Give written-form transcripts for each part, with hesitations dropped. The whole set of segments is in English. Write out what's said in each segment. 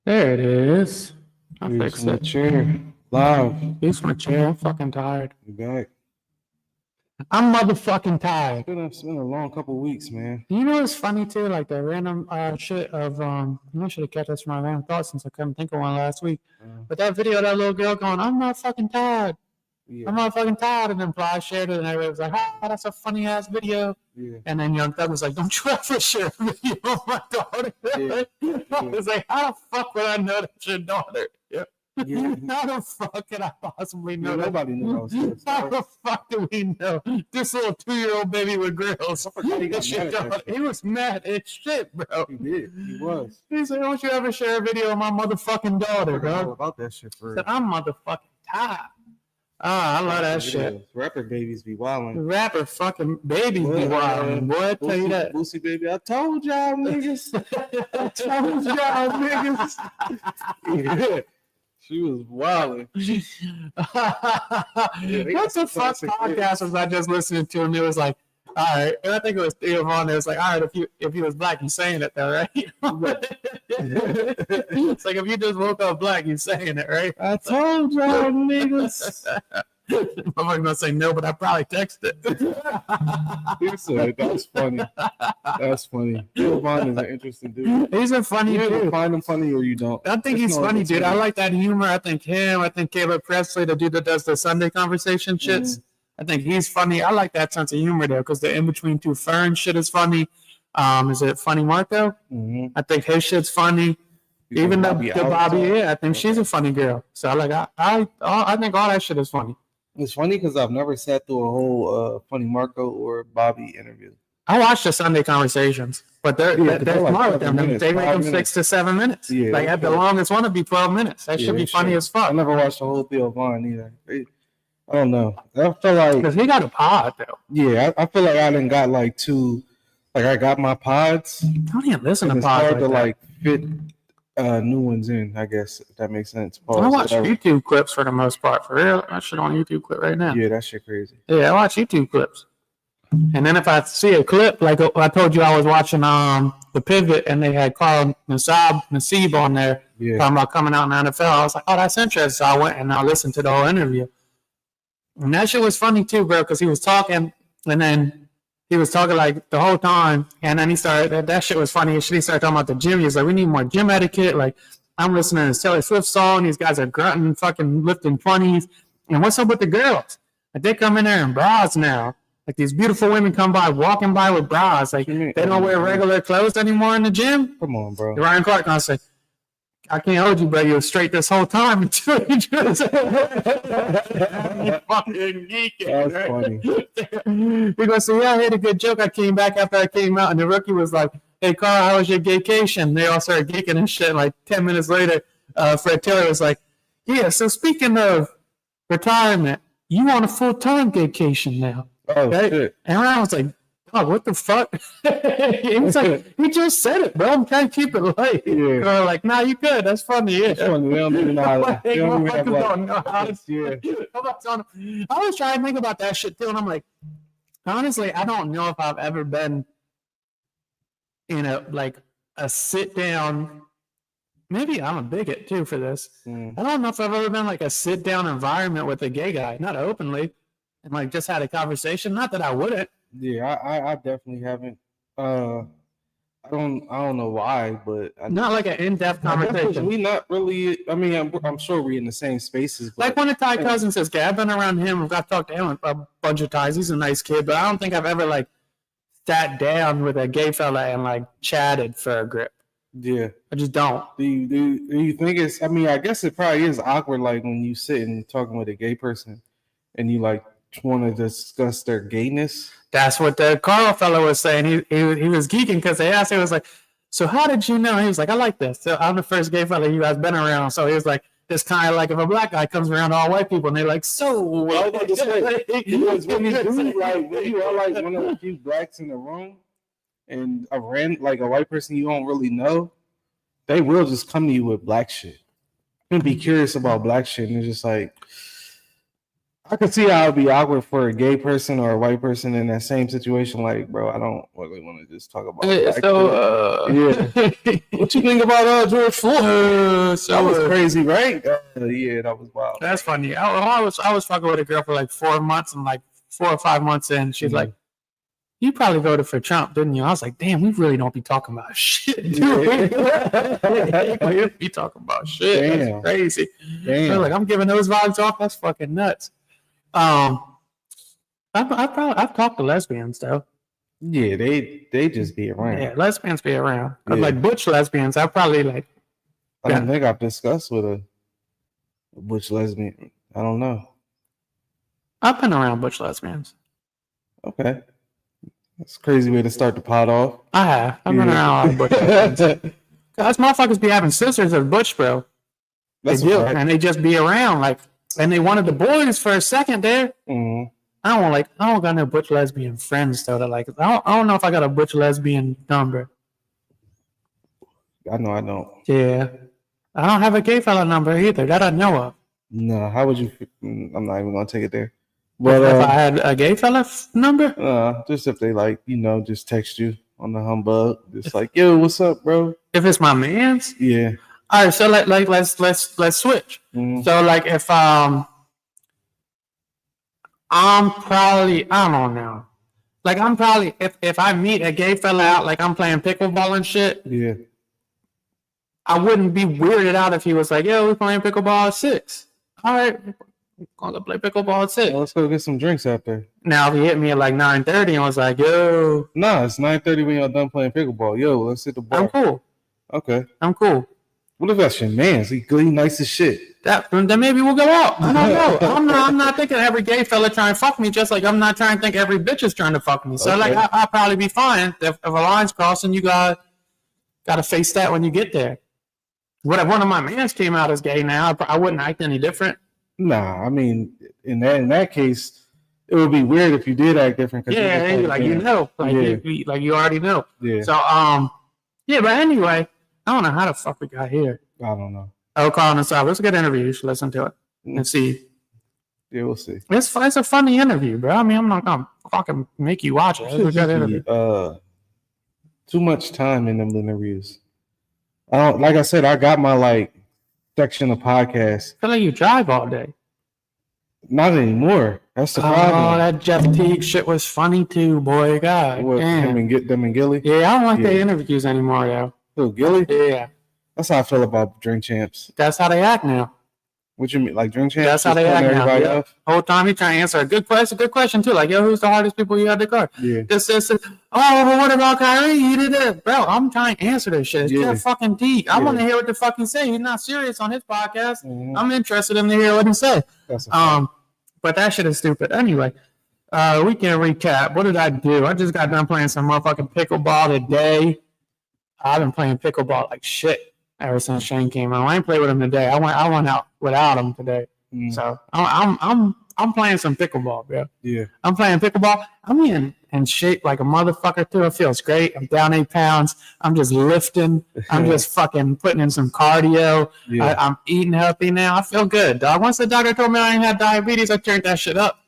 There it is. I Views fixed from the it. chair. Live. Views from the chair. I'm fucking tired. You back. I'm motherfucking tired. It's been a long couple weeks, man. You know what's funny too? Like the random shit of I should have kept this from my random thoughts since I couldn't think of one last week. But that video of that little girl going, I'm not fucking tired. Yeah. I'm not fucking tired. And then Ply shared it and everybody was like, ah, that's a funny ass video. Yeah. And then Young Thug was like, don't you ever share a video of my daughter. Yeah. I was like, how the fuck would I know that's your daughter? Yeah. Yeah. How the fuck could I possibly know that? Nobody knew I was here. How the fuck do we know this little 2-year-old baby with grills? He was mad as shit, bro. He did. He was. He said, don't you ever share a video of my motherfucking daughter, I forgot all bro. about that shit for Said, I'm motherfucking tired. I love that shit. Rapper babies be wilding. Rapper fucking babies be wilding. Boy, tell you that. Boosie baby, I told y'all niggas. I told y'all niggas. Yeah. She was wilding. What the fuck podcast was I just listening to? And it was like, all right. And I think it was Theo Von. It was like, all right, if he was black, he's saying it though, right? It's like if you just woke up black, you're saying it, right? I told y'all niggas. I'm not gonna say no, but I probably texted. He said that's funny. That's funny. Theo Von is an interesting dude. He's a funny You either dude. find him funny or you don't. I think he's funny, dude. I like that humor. I think him. I think Caleb Presley, the dude that does the Sunday conversation shits. I think he's funny. I like that sense of humor there because the in between two ferns shit is funny. Is it Funny Marco? I think his shit's funny. Even the Bobby, yeah, I think she's a funny girl. So I think all that shit is funny. It's funny because I've never sat through a whole Funny Marco or Bobby interview. I watch the Sunday conversations, but they're like smart with them. 7 minutes, They make 5 them minutes. 6 to 7 minutes. Yeah, Like at the longest one would be 12 minutes. That should be funny as I fuck. never watched the whole Theo Von either. I don't know. I feel like Because he got a pod though. yeah, I feel like I done got like two. Like I got my pods. I don't even listen to It's pods hard to that. like fit new ones in. I guess if that makes sense. Pause, I watch whatever. YouTube clips for the most part. For real, I shit on a YouTube clip right now. Yeah, that shit crazy. Yeah, I watch YouTube clips. And then if I see a clip, like I told you I was watching The Pivot and they had Carl Nassib on there Yeah, talking about coming out in the NFL. I was like, oh, that's interesting. So I went and I listened to the whole interview. And that shit was funny too, bro, because he was talking and then he was talking like the whole time. And then he started, that shit was funny. He started talking about the gym. He was like, we need more gym etiquette. Like, I'm listening to Taylor Swift song. These guys are grunting, fucking lifting 20s. And what's up with the girls? Like, they come in there in bras now. Like, these beautiful women come by, walking by with bras. Like, they don't wear regular clothes anymore in the gym. come on, bro. Ryan Clark gonna say, I can't hold you, bro. You were straight this whole time until you just you fucking geeking. That's funny. We're gonna say, yeah, I had a good joke. I came back after I came out, and the rookie was like, hey, Carl, how was your vacation? They all started geeking and shit. Like 10 minutes later, Fred Taylor was like, yeah, so speaking of retirement, you on a full-time vacation now. Oh Right? shit. And I was like, oh, what the fuck? He was like, he just said it, bro. I'm trying to keep it light. Yeah. They're like, nah, you good. That's funny. Yeah. It's funny. They don't even know how to. They don't even have Don't know how like. to- Yeah. I was trying to think about that shit too, and I'm like, honestly, I don't know if I've ever been in a sit down. Maybe I'm a bigot too for this. I don't know if I've ever been like a sit down environment with a gay guy, not openly, and like just had a conversation. Not that I wouldn't. Yeah, I definitely haven't. I don't know why, but Not like an in-depth conversation. We not really. I mean, I'm sure we're in the same spaces. But Like when a Ty Cousins says gay, I've been around him. I've got to talk to him a bunch of times. He's a nice kid, but I don't think I've ever like sat down with a gay fella and like chatted for a grip. yeah. I just don't. Do you think it's? I mean, I guess it probably is awkward, like when you sit and talking with a gay person, and you like want to discuss their gayness. That's what the Carl fellow was saying. He was geeking because they asked him, he was like, so how did you know? He was like, I like this. So I'm the first gay fella you guys been around. So he was like, it's kind of like if a black guy comes around all white people and they're like, so I was about to say, because when you do like when you are like one of the few blacks in the room, and a white person you don't really know, they will just come to you with black shit and be curious about black shit, and it's just like, I could see how it'd be awkward for a gay person or a white person in that same situation. Like, bro, I don't really want to just talk about black people. Yeah. What you think about George Floyd? That was crazy, right? Yeah, that was wild. That's funny. I was fucking with a girl for like 4 months, and like 4 or 5 months in, she's like, "You probably voted for Trump, didn't you?" I was like, "Damn, we really don't be talking about shit, dude. We don't be talking about shit. Damn. That's crazy." Damn. So, like, I'm giving those vibes off. That's fucking nuts. I've talked to lesbians though. Yeah, they just be around. Yeah, lesbians be around. Yeah. Like butch lesbians, I probably like. I don't think I've discussed with a butch lesbian. I don't know. I've been around butch lesbians. Okay. That's a crazy way to start the pod off. I have. I've been around a lot of butch lesbians. Cause motherfuckers be having sisters as butch, bro. That's They do, right. and they just be around like, and they wanted the boys for a second there. Mhm. I don't got no butch lesbian friends though. That like, I don't know if I got a butch lesbian number. I know I don't. Yeah, I don't have a gay fella number either that I know of. No, how would you? I'm not even gonna take it there. But But if I had a gay fella number, just if they like, just text you on the humbug, just like, yo, what's up, bro? if it's my man's, Yeah. all right. So let's switch. Mhm. So like if I'm probably, I don't know. Like I'm probably, if I meet a gay fella out, like I'm playing pickleball and shit, Yeah. I wouldn't be weirded out if he was like, "Yo, we're playing pickleball at 6. All right, we're gonna play pickleball at 6. Well, let's go get some drinks after. Now if he hit me at like 9:30 and was like, "Yo, Nah, it's 9:30 when y'all done playing pickleball. Yo, let's hit the bar. I'm cool. Okay. I'm cool." What if that's your man's? He nice as shit. Then maybe we'll go out. I don't know. I'm not thinking every gay fella trying to fuck me, just like I'm not trying to think every bitch is trying to fuck me. So Okay. like I'll probably be fine. If a line's crossing, you gotta face that when you get there. What if one of my mans came out as gay now? I wouldn't act any different. Nah, I mean, in that case, it would be weird if you did act different. 'Cause Yeah, you like you know, like you already know. Yeah. So yeah, but anyway, I don't know how the fuck we got here. I don't know. Oh, calling us out. It's a good interview. You should listen to it and see. Yeah, we'll see. It's a funny interview, bro. I mean, I'm not gonna fucking make you watch it. It's a good interview. Too much time in them interviews. Like I said, I got my section of podcasts. I feel like you drive all day. Not anymore. That's the Oh, problem. that Jeff Teague shit was funny too, boy. God What, damn. them and Gilly? Yeah, I don't like Yeah. their interviews anymore, though. Who, Gilly? Yeah, That's how I feel about Drink Champs. that's how they act now. What you mean, like Drink Champs? That's how just they cutting act now. everybody Yeah. off? Whole time he trying to answer a good question too. Like, yo, who's the hardest people you had to guard? Yeah. This. Oh, well, what about Kyrie? He did it, bro. I'm trying to answer this shit. It's Yeah. Jeff fucking Teague. I Yeah. want to hear what the fuck he say. He's not serious on his podcast. Mhm. I'm interested in to hear what he say. That's a fact. But that shit is stupid. Anyway, we can recap. What did I do? I just got done playing some motherfucking pickleball today. I've been playing pickleball like shit ever since Shane came out. I ain't played with him today. I went out without him today. Mm. So I'm playing some pickleball, bro. Yeah. I'm playing pickleball. I'm in shape like a motherfucker too. It feels great. I'm down 8 pounds. I'm just lifting. I'm just fucking putting in some cardio. Yeah. I'm eating healthy now. I feel good, dog. Once the doctor told me I didn't have diabetes, I turned that shit up.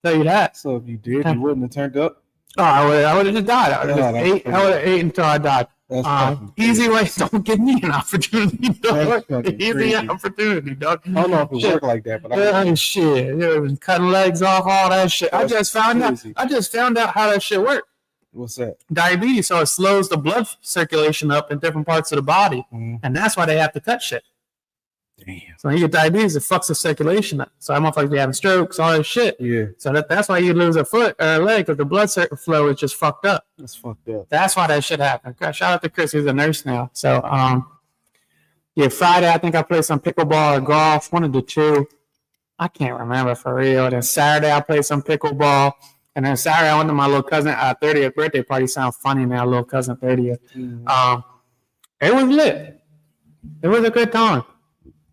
Tell you that. So if you did, you wouldn't have turned up? Oh, I would have just died. I would have Yeah, ate. I would have ate until I died. That's fucking Easy way. Don't give me an opportunity, dog. That's fucking Easy crazy. opportunity, dog. I don't know if it Shit. worked like that, but I Shit. It was cutting legs off, all that shit. That's I just found out how that shit worked. what's that? Diabetes, so it slows the blood circulation up in different parts of the body, Mhm. and that's why they have to cut shit. Damn. So when you get diabetes, it fucks the circulation up. So I'm motherfuckers be having strokes, all that shit. Yeah, So that's why you lose a foot or a leg, because the blood flow is just fucked up. that's fucked up. That's why that shit happened. Shout out to Chris, he's a nurse now. So yeah, Friday I think I played some pickleball or golf, one of the two. I can't remember for real. Then Saturday I played some pickleball. And then Saturday I went to my little cousin 30th birthday party. Sounds funny now, little cousin 30th. Mhm. It was lit. It was a good time.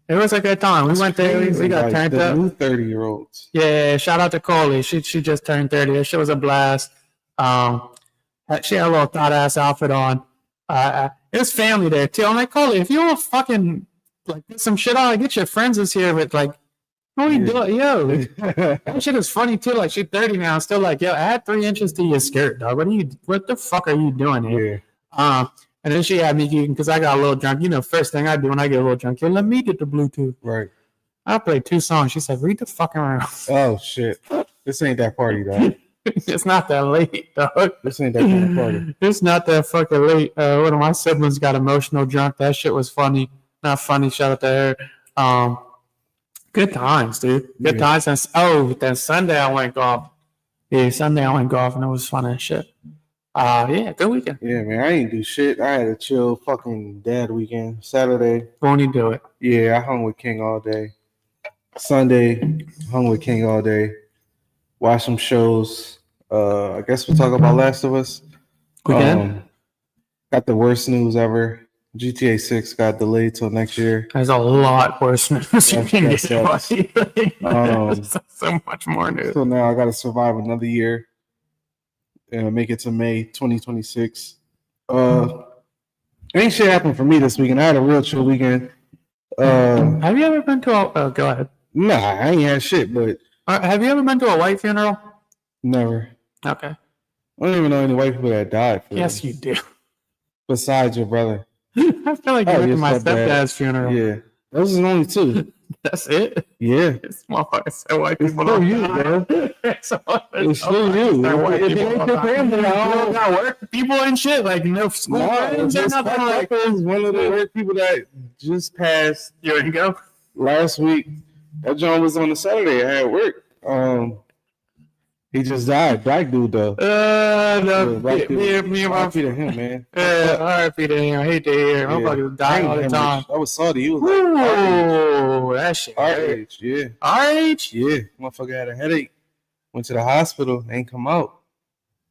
It was a good time. We went there. We got Like, turned the up. new 30-year-olds. Yeah, shout out to Coley. She just turned 30. That shit was a blast. She had a little thought ass outfit on. It was family there too. I'm like, Coley, if you want to fucking like get some shit on, get your friends is here with like What are you doing? Yo, that shit is funny too. Like, she's 30 now, still like, yo, add 3 inches to your skirt, dog. What the fuck are you doing here? Yeah. And then she had me geeking because I got a little drunk. You know, first thing I do when I get a little drunk, yo, let me get the Bluetooth. Right. I played 2 songs. She said, read the fucking room. Oh shit. This ain't that party, dog. It's not that late, dog. This ain't that kind of party. It's not that fucking late. One of my siblings got emotional drunk. That shit was funny. Not funny. Shout out to her. Good times, dude. Good times. And then Sunday I went golf. Yeah, Sunday I went golf and it was fun and shit. Yeah, good weekend. Yeah, man. I ain't do shit. I had a chill fucking dad weekend. Saturday. Won't you do it? Yeah, I hung with King all day. Sunday, hung with King all day. Watch some shows. I guess we'll talk about Last of Us. Weekend? Got the worst news ever. GTA 6 got delayed till next year. There's a lot worse news you can get. So much more news. So now I got to survive another year and make it to May 2026. Ain't shit happened for me this weekend. I had a real chill weekend. Have you ever been to a? Go ahead. Nah, I ain't had shit, but have you ever been to a white funeral? Never. Okay. I don't even know any white people that died. Yes, you do. Besides your brother. I feel like you went to my stepdad's funeral. Yeah. Those are only 2. That's it? Yeah. It's motherfucker said white people don't you, bro. It's still you. White If people it ain't your family, I don't got work people and shit. Like, no school friends or nothing. Like, one of the work people that just passed. Here you go. Last week. That John was on a Saturday. I had work. He just died. Black dude though. No. Me and my RIP to him, man. RIP to him. I hate to hear. Motherfuckers die all the time. I was salty. He was like, that shit. Our age, yeah. Our age? Yeah. Motherfucker had a headache. Went to the hospital. Ain't come out.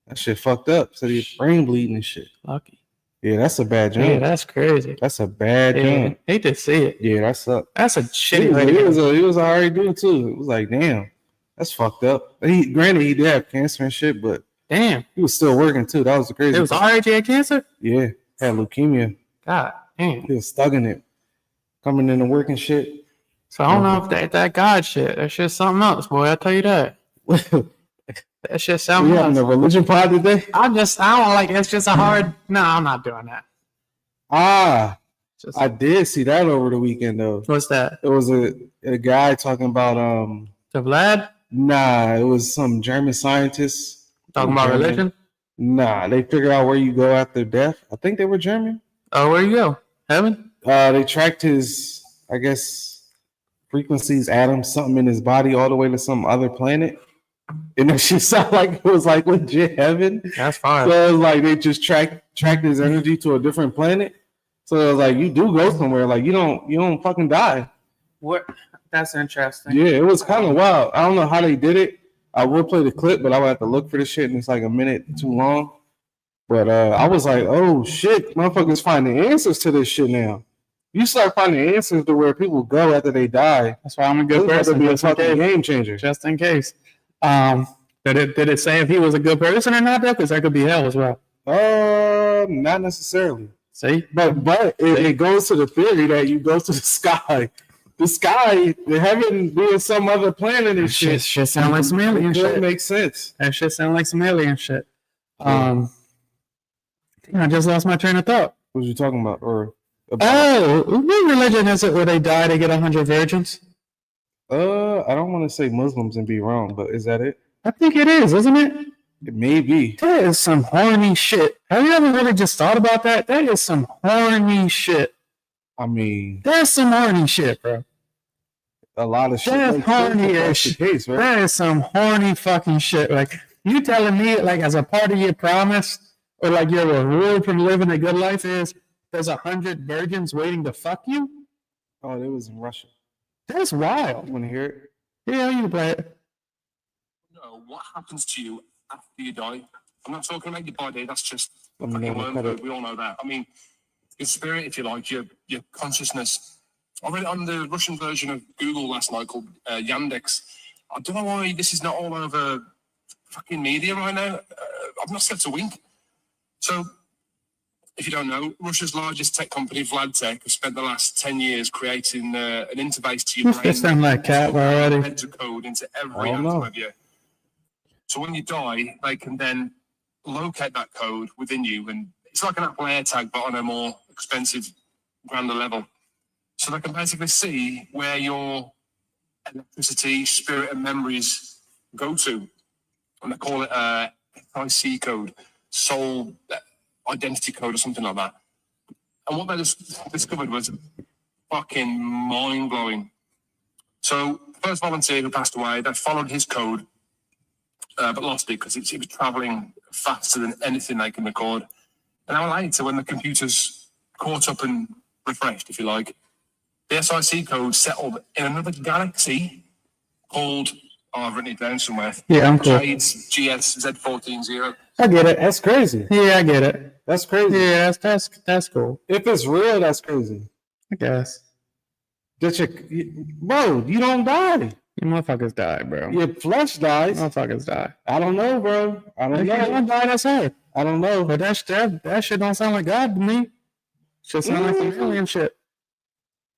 That shit fucked up. So he had brain bleeding and shit. Lucky. Yeah, that's a bad jump. Yeah, that's crazy. That's a bad jump. Hate to see it. Yeah, that sucked. That's a shitty. He was a alright dude too. It was like, damn, that's fucked up. Granted, he did have cancer and shit, but damn, he was still working too. That was the crazy. It was alright. He had cancer. Yeah, had leukemia. God damn. He was stuck in it, coming in and working shit. So I don't know if that God shit. That shit's something else, boy. I tell you that. That shit sounds. We having a religion pod today? I don't like. It's just a hard. No, I'm not doing that. I did see that over the weekend though. What's that? It was a guy talking about the Vlad. Nah, it was some German scientists talking about religion. Nah, they figured out where you go after death. I think they were German. Oh, where you go? Heaven? They tracked his, I guess, frequencies, atoms, something in his body all the way to some other planet. And that shit sounded like it was like legit heaven. That's fine. So it was like they just tracked his energy to a different planet. So it was like you do go somewhere, like you don't fucking die. What? That's interesting. Yeah, it was kind of wild. I don't know how they did it. I will play the clip, but I would have to look for the shit, and it's like a minute too long. But I was like, oh shit, motherfuckers finding answers to this shit now. You start finding answers to where people go after they die. That's why I'm a good person. Be a fucking game changer. Just in case. Did it say if he was a good person or not? Because that could be hell as well. Not necessarily. See, but it goes to the theory that you go to the sky. The sky, the heaven being some other planet and shit. Shit sound like some alien shit. That makes sense. That shit sound like some alien shit. I just lost my train of thought. What was you talking about? What religion is it where they die to get 100 virgins? I don't want to say Muslims and be wrong, but is that it? I think it is, isn't it? It may be. That is some horny shit. Have you ever really just thought about that? That is some horny shit. I mean, that's some horny shit, bro. A lot of shit. That's horny as shit. Case, right? That is some horny fucking shit. Like, you telling me, like, as a part of your promise, or like your reward from living a good life is there's 100 virgins waiting to fuck you? Oh, it was in Russia. That's wild. You want to hear it? Yeah, you can play it. No, what happens to you after you die? I'm not talking about your body. That's just fucking wormwood. We all know that. I mean, your spirit, if you like, your consciousness. I read it on the Russian version of Google last night called Yandex. I don't know why this is not all over fucking media right now. I'm not scared to wink. So if you don't know, Russia's largest tech company, Vladtech, has spent the last 10 years creating an interface to your brain. It's on that cat already. Enter code into every atom of you. So when you die, they can then locate that code within you, and it's like an Apple AirTag, but on a more expensive, grander level. So they can basically see where your electricity, spirit, and memories go to, and they call it a SIC code, soul identity code, or something like that. And what they just discovered was fucking mind-blowing. So the first volunteer who passed away, they followed his code, but lost it because it was traveling faster than anything they can record. An hour later, when the computers caught up and refreshed, if you like, the SIC code settled in another galaxy called, I've written it down somewhere. Yeah, I'm cool. Trades GS-Z140. I get it. That's crazy. Yeah, I get it. That's crazy. Yeah, that's cool. If it's real, that's crazy. I guess. Bro, you don't die. You motherfuckers die, bro. Your flesh dies. Motherfuckers die. I don't know, bro. I don't know. If you don't die, that's hard. I don't know. But that shit don't sound like God to me. Should sound like some alien shit.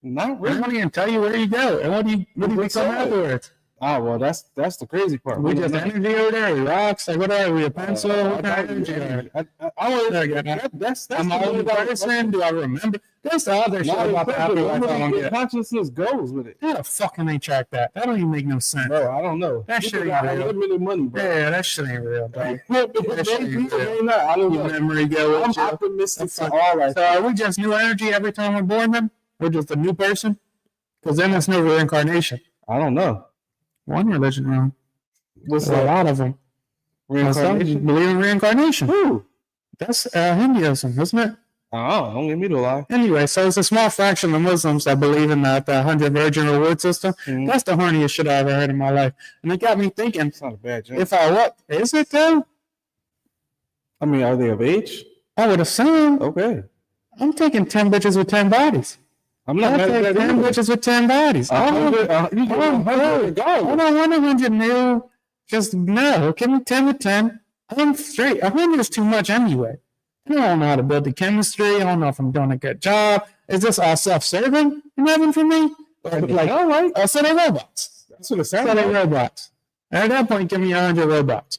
Not Really? I don't even tell you where you go and what do you become afterwards. Ah, well, that's the crazy part. We just energy over there. We rocks. Like what are we? A pencil? What kind of energy are we? That's I'm the only person. Do I remember? That's the other shit about the afterlife. I don't get. Consciousness goes with it. How the fucking they track that? That don't even make no sense. Bro, I don't know. That shit ain't real. Unlimited money, bro. Yeah, that shit ain't real, bro. That shit ain't real. I don't know. Memory go. I'm optimistic to all right. So are we just new energy every time we're born? Then we're just a new person. Because then there's no reincarnation. I don't know. One religion, man. What's a lot of them. Reincarnation? Believe in reincarnation. Who? That's Hinduism, isn't it? Oh, don't get me to lie. Anyway, so it's a small fraction of Muslims that believe in the 100 virgin reward system. Mm-hmm. That's the horniest shit I ever heard in my life. And it got me thinking. It's not a bad joke. Is it though? I mean, are they of age? I would assume. Okay. I'm taking 10 bitches with 10 bodies. I'm not mad at 10 bitches with 10 bodies. I don't want 100 new. Just no. Give me 10 with 10. I'm straight. 100 is too much anyway. I don't know how to build the chemistry. I don't know if I'm doing a good job. Is this all self-serving in heaven for me? Or like, all right. So they're robots. That's what it sounds like. So they're robots. At that point, give me 100 robots.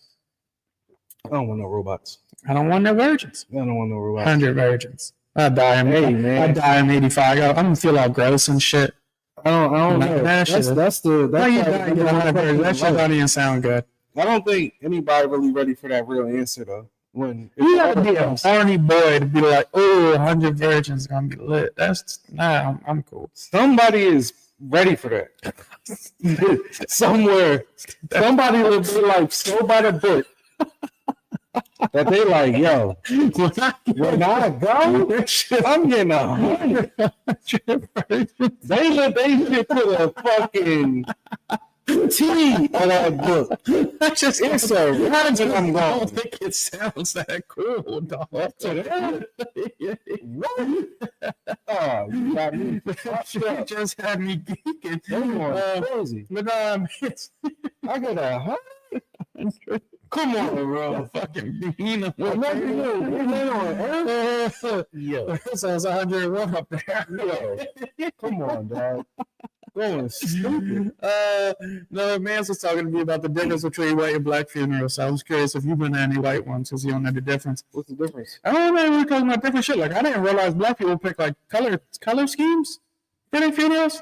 I don't want no robots. I don't want no virgins. I don't want no robots. 100 virgins. I die in 85. I'm gonna feel all gross and shit. I don't know. That shit don't even sound good. I don't think anybody really ready for that real answer though. When you gotta be a horny boy to be like, oh, 100 virgins gonna be lit. I'm cool. Somebody is ready for that. Somewhere, somebody will be like so by the book. That they like, yo, when I go, I'm getting 100. They put a fucking T on that book. That's just it's a religion. I'm going. I don't think it sounds that cool, dog. What? Oh, you got me. You just had me geeking. Crazy. But I got 100. Come on, bro. Fucking bean. Yo, so it's 101 up there. Yo, come on, dog. Going stupid. No, Mans was talking to me about the difference between white and black funerals. So I was curious if you've been to any white ones, because you don't know the difference. What's the difference? I don't know. We're talking about different shit. Like I didn't realize black people pick like color schemes for their funerals.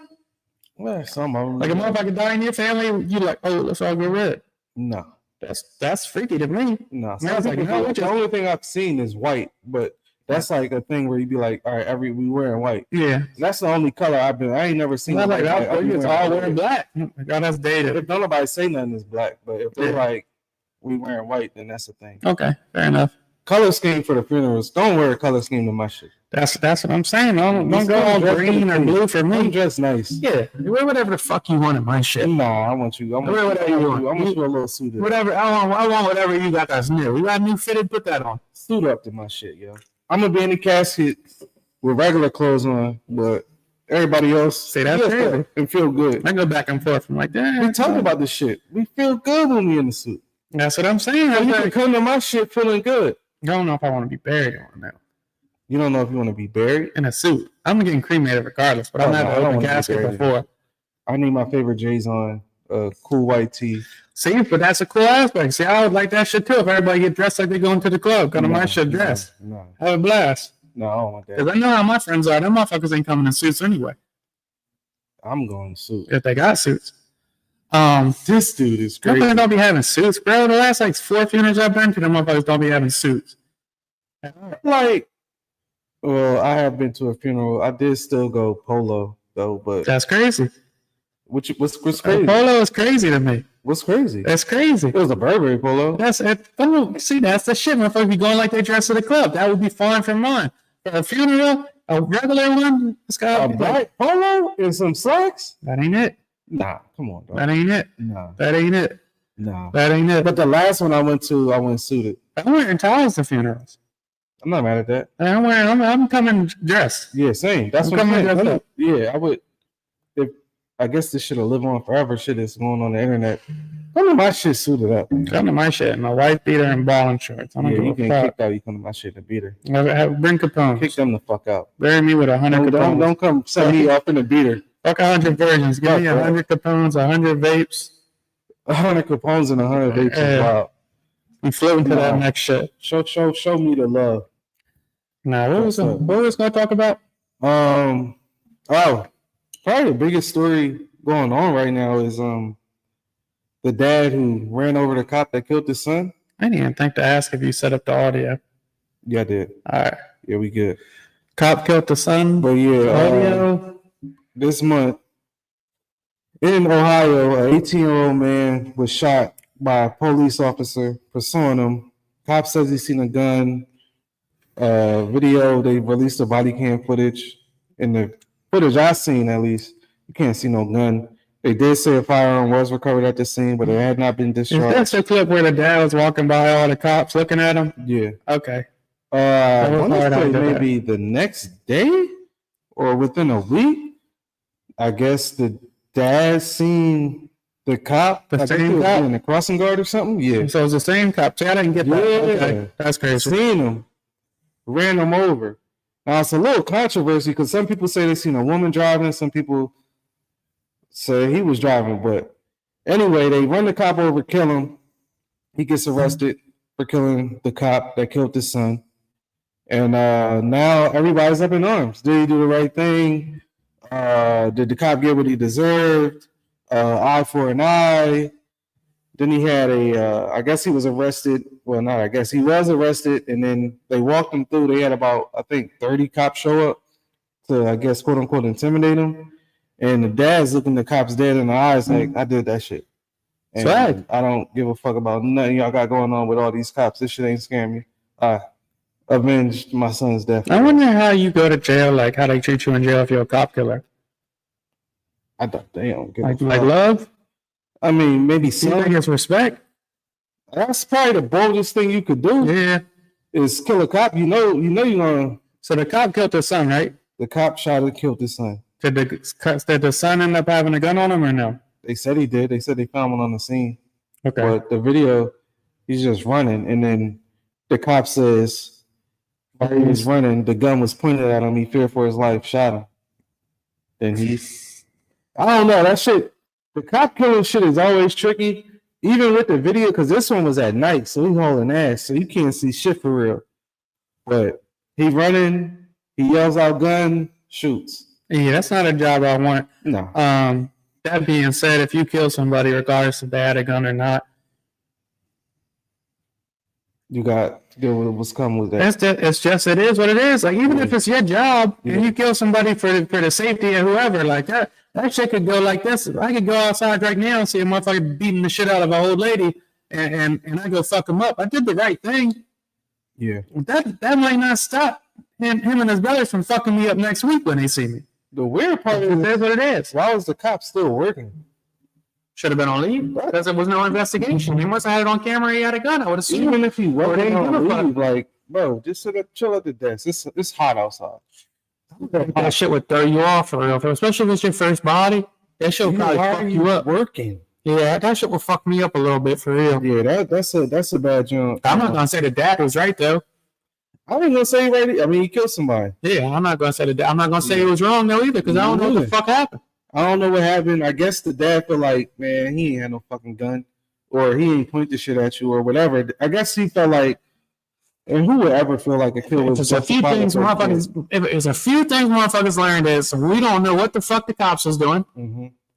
Well, some of them. Like a motherfucker die in your family, you like, oh, let's all go red. No. That's freaky to me. No, the only thing I've seen is white, but that's like a thing where you'd be like, all right, we wearing white. Yeah, that's the only color I ain't never seen. Not like that. It's all wearing black. God, that's dated. If nobody say nothing is black, but if they're like we wearing white, then that's the thing. Okay, fair enough. Color scheme for the funerals. Don't wear a color scheme to my shit. That's what I'm saying. Don't go all green or blue for me. I'm dressed nice. Yeah, wear whatever the fuck you want in my shit. Nah, I want you. Wear whatever you want. I want you a little suited. Whatever. I want whatever you got that's new. You got new fitted, put that on. Suit up to my shit, yo. I'm gonna be in the casket with regular clothes on, but everybody else say that's crazy and feel good. I go back and forth. I'm like, damn. We talk about this shit. We feel good when we in the suit. That's what I'm saying. You can come to my shit feeling good. I don't know if I want to be buried on that. You don't know if you want to be buried in a suit. I'm getting cremated regardless, but I'm not an open casket before. I need my favorite J's on, cool white tee. See, but that's a cool aspect. See, I would like that shit too. If everybody get dressed like they going to the club, come to my shit dressed. No. Have a blast. No, I don't want that. Because I know how my friends are. Them motherfuckers ain't coming in suits anyway. I'm going suit. If they got suits. This dude is crazy. Motherfuckers don't be having suits, bro. The last like 4 funerals I've been to, them motherfuckers don't be having suits. Like, well, I have been to a funeral. I did still go polo though, but that's crazy. What's crazy? Polo is crazy to me. What's crazy? That's crazy. It was a Burberry polo. That's it. Oh, see, that's the shit. Motherfuckers be going like they dress to the club. That would be fine for mine. For a funeral, a regular one, it's got a black polo and some slacks. That ain't it. Nah, come on, dog. That ain't it. Nah, that ain't it. Nah, that ain't it. But the last one I went suited. I'm wearing ties to funerals. I'm not mad at that. I'm coming dressed. Yeah, same. That's what I'm saying. Yeah, I would. I guess this should have lived on forever. Shit is going on the internet. Come to my shit suited up. Come to my shit. My wife beater and balling shorts. I don't give you a get fuck. kicked out. You come to my shit to beat her. Bring Capones. Kick them the fuck out. Bury me with 100 Capones. Don't come send me up in the beater. Fuck 100 virgins. Give me 100 Capones, 100 vapes. 100 Capones and 100 vapes is wild. I'm floating to that next shit. Show me the love. Nah, what was going to talk about? Probably the biggest story going on right now is the dad who ran over the cop that killed his son. I didn't even think to ask if you set up the audio. Yeah, I did. All right. Yeah, we good. Cop killed the son. But yeah, audio. This month in Ohio, an 18-year-old man was shot by a police officer pursuing him. Cop says he's seen a gun. Video, they released the body cam footage. In the footage I seen, at least, you can't see no gun. They did say a firearm was recovered at the scene, but it had not been discharged. Is that the clip where the dad was walking by all the cops looking at him? Yeah. Okay. I want to say maybe the next day or within a week. I guess the dad seen the cop. The same cop in the crossing guard or something. Yeah. So it's the same cop. See, I didn't get that. Yeah. Okay. That's crazy. Seen him. Ran him over. Now it's a little controversy because some people say they seen a woman driving, some people say he was driving, but anyway, they run the cop over, kill him. He gets arrested for killing the cop that killed his son. And now everybody's up in arms. Did he do the right thing? Did the cop get what he deserved? Eye for an eye. Then he had I guess he was arrested. Well, not I guess. He was arrested, and then they walked him through. They had about, I think, 30 cops show up to, I guess, quote unquote, intimidate him. And the dad's looking the cops dead in the eyes like, I did that shit. And I don't give a fuck about nothing y'all got going on with all these cops. This shit ain't scaring me. I avenged my son's death. I wonder how you go to jail, like how they treat you in jail if you're a cop killer. I don't. They don't give like love. I mean, maybe some. I guess respect. That's probably the boldest thing you could do. Yeah, is kill a cop. You know you're gonna. So the cop killed his son, right? The cop shot and killed his son. Did the son end up having a gun on him or no? They said he did. They said they found one on the scene. Okay. But the video, he's just running, and then the cop says, while he was running, the gun was pointed at him. He feared for his life, shot him. Then I don't know, that shit, the cop killing shit is always tricky, even with the video, because this one was at night, so he's hauling ass, so you can't see shit for real. But he running, he yells out gun, shoots. Yeah, that's not a job I want. No. That being said, if you kill somebody, regardless if they had a gun or not, you got what's coming with that. It is what it is. Like, even if it's your job and you kill somebody for the safety of whoever, like that shit could go like this. I could go outside right now and see a motherfucker beating the shit out of an old lady, and I go fuck him up. I did the right thing. Yeah. That might not stop him and his brothers from fucking me up next week when they see me. The weird part is that's what it is. Why was the cop still working? Should have been on leave because there was no investigation. He must have had it on camera. He had a gun. I would assume. Even if he wasn't on leave, like, bro, just sit up, chill at the desk. It's hot outside. That shit would throw you off for real, especially if it's your first body. That shit would probably fuck you up. Working. Yeah, that shit will fuck me up a little bit for real. Yeah, that's a bad jump. I'm not gonna say the dad was right though. I ain't gonna say right. I mean, he killed somebody. Yeah, I'm not gonna say that. I'm not gonna say it was wrong though either, because I don't know what the fuck happened. I don't know what happened. I guess the dad felt like, man, he ain't had no fucking gun, or he ain't point the shit at you, or whatever. I guess he felt like, and who would ever feel like a kill was a few things motherfuckers. It's a few things motherfuckers learned is we don't know what the fuck the cops was doing,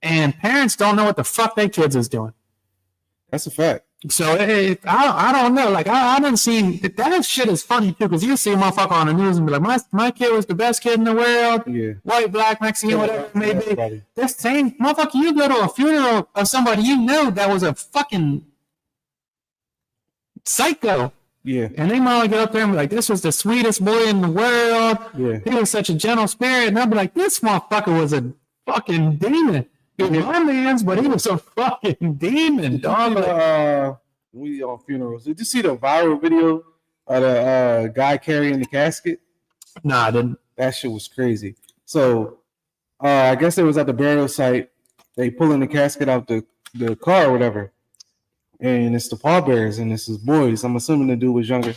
and parents don't know what the fuck their kids is doing. That's a fact. So I don't know. Like I didn't see that shit is funny too, because you see a motherfucker on the news and be like, my kid was the best kid in the world. Yeah. White, black, Mexican, whatever it may be. This same motherfucker, you go to a funeral of somebody you know that was a fucking psycho. Yeah. And they might get up there and be like, this was the sweetest boy in the world. Yeah. He was such a gentle spirit. And I'll be like, this motherfucker was a fucking demon. He was my man's, but he was a fucking demon, dog. We on funerals. Did you see the viral video of the guy carrying the casket? Nah, I didn't. That shit was crazy. So I guess it was at the burial site. They pulling the casket out the car or whatever. And it's the pallbearers and it's his boys. I'm assuming the dude was younger.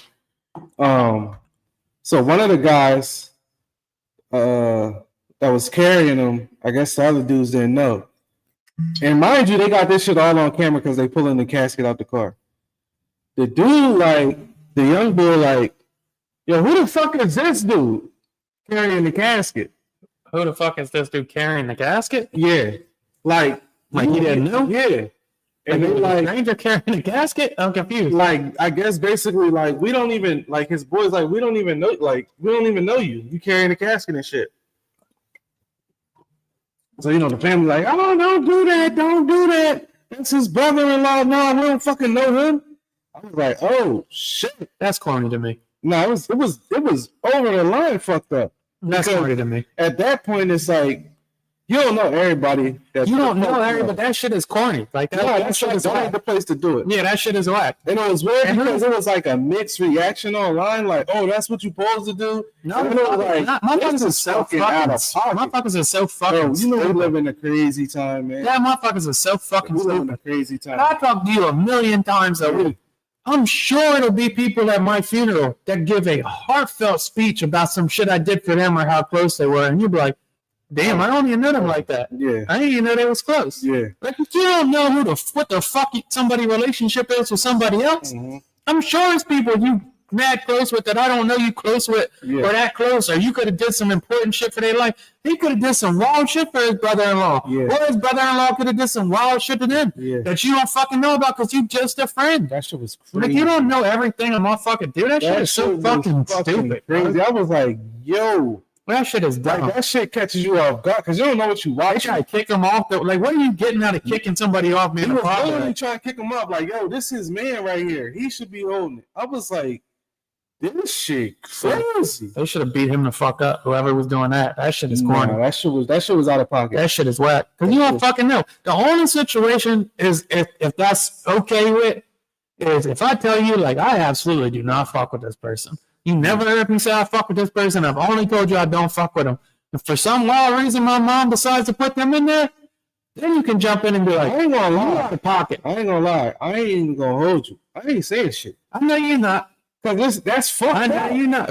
So one of the guys that was carrying him, I guess the other dudes didn't know. And mind you, they got this shit all on camera because they pulling the casket out the car. The dude, like, the young boy, like, yo, who the fuck is this dude carrying the casket? Who the fuck is this dude carrying the casket? Yeah. Like he didn't know? Yeah. And like, they like, stranger carrying a casket? I'm confused. Like, I guess basically, like, we don't even, like, his boys, like, we don't even know you. You carrying a casket and shit. So, you know, the family like, oh, don't do that. That's his brother-in-law. No, we don't fucking know him. I was like, oh, shit. That's corny to me. No, it was over the line fucked up. That's corny to me. At that point, it's like, you don't know everybody. You don't know everybody, but that shit is corny. Like that shit is whack. The place to do it. Yeah, that shit is whack. And it was weird because it was like a mixed reaction online. Like, oh, that's what you supposed to do. No, motherfuckers are so fucking out of pocket. Motherfuckers are so fucking. You know, we live in a crazy time, man. Yeah, motherfuckers are so fucking stupid. We live in a crazy time. I talk to you a million times a week. I'm sure it'll be people at my funeral that give a heartfelt speech about some shit I did for them or how close they were, and you'll be like, damn, I don't even know them like that. Yeah. I didn't even know they was close. Yeah. Like, if you don't know what the fuck somebody relationship is with somebody else, I'm sure it's people you mad close with that I don't know you close with or that close, or you could have did some important shit for their life. He could have did some wild shit for his brother-in-law. Yeah. Or his brother-in-law could have did some wild shit to them that you don't fucking know about because you just a friend. That shit was crazy. Like, you don't know everything a motherfucker do. That shit is so fucking stupid. Crazy. I was like, yo. That shit is dumb. Like, that shit catches you off guard because you don't know what you watch. They try to kick him off. Like, what are you getting out of kicking somebody off, man? He was literally trying to kick him up. Like, yo, this is man right here. He should be holding it. I was like, this shit crazy. They should have beat him the fuck up. Whoever was doing that. That shit is corny. That shit was out of pocket. That shit is whack. Because you don't fucking know. The only situation is if that's okay with is if I tell you, like, I absolutely do not fuck with this person. You never heard me say I fuck with this person. I've only told you I don't fuck with them. If for some wild reason my mom decides to put them in there, then you can jump in and be like, I ain't gonna lie. Out of pocket. I ain't gonna lie. I ain't even gonna hold you. I ain't saying shit. I know you're not. Because that's fucked I know you're not.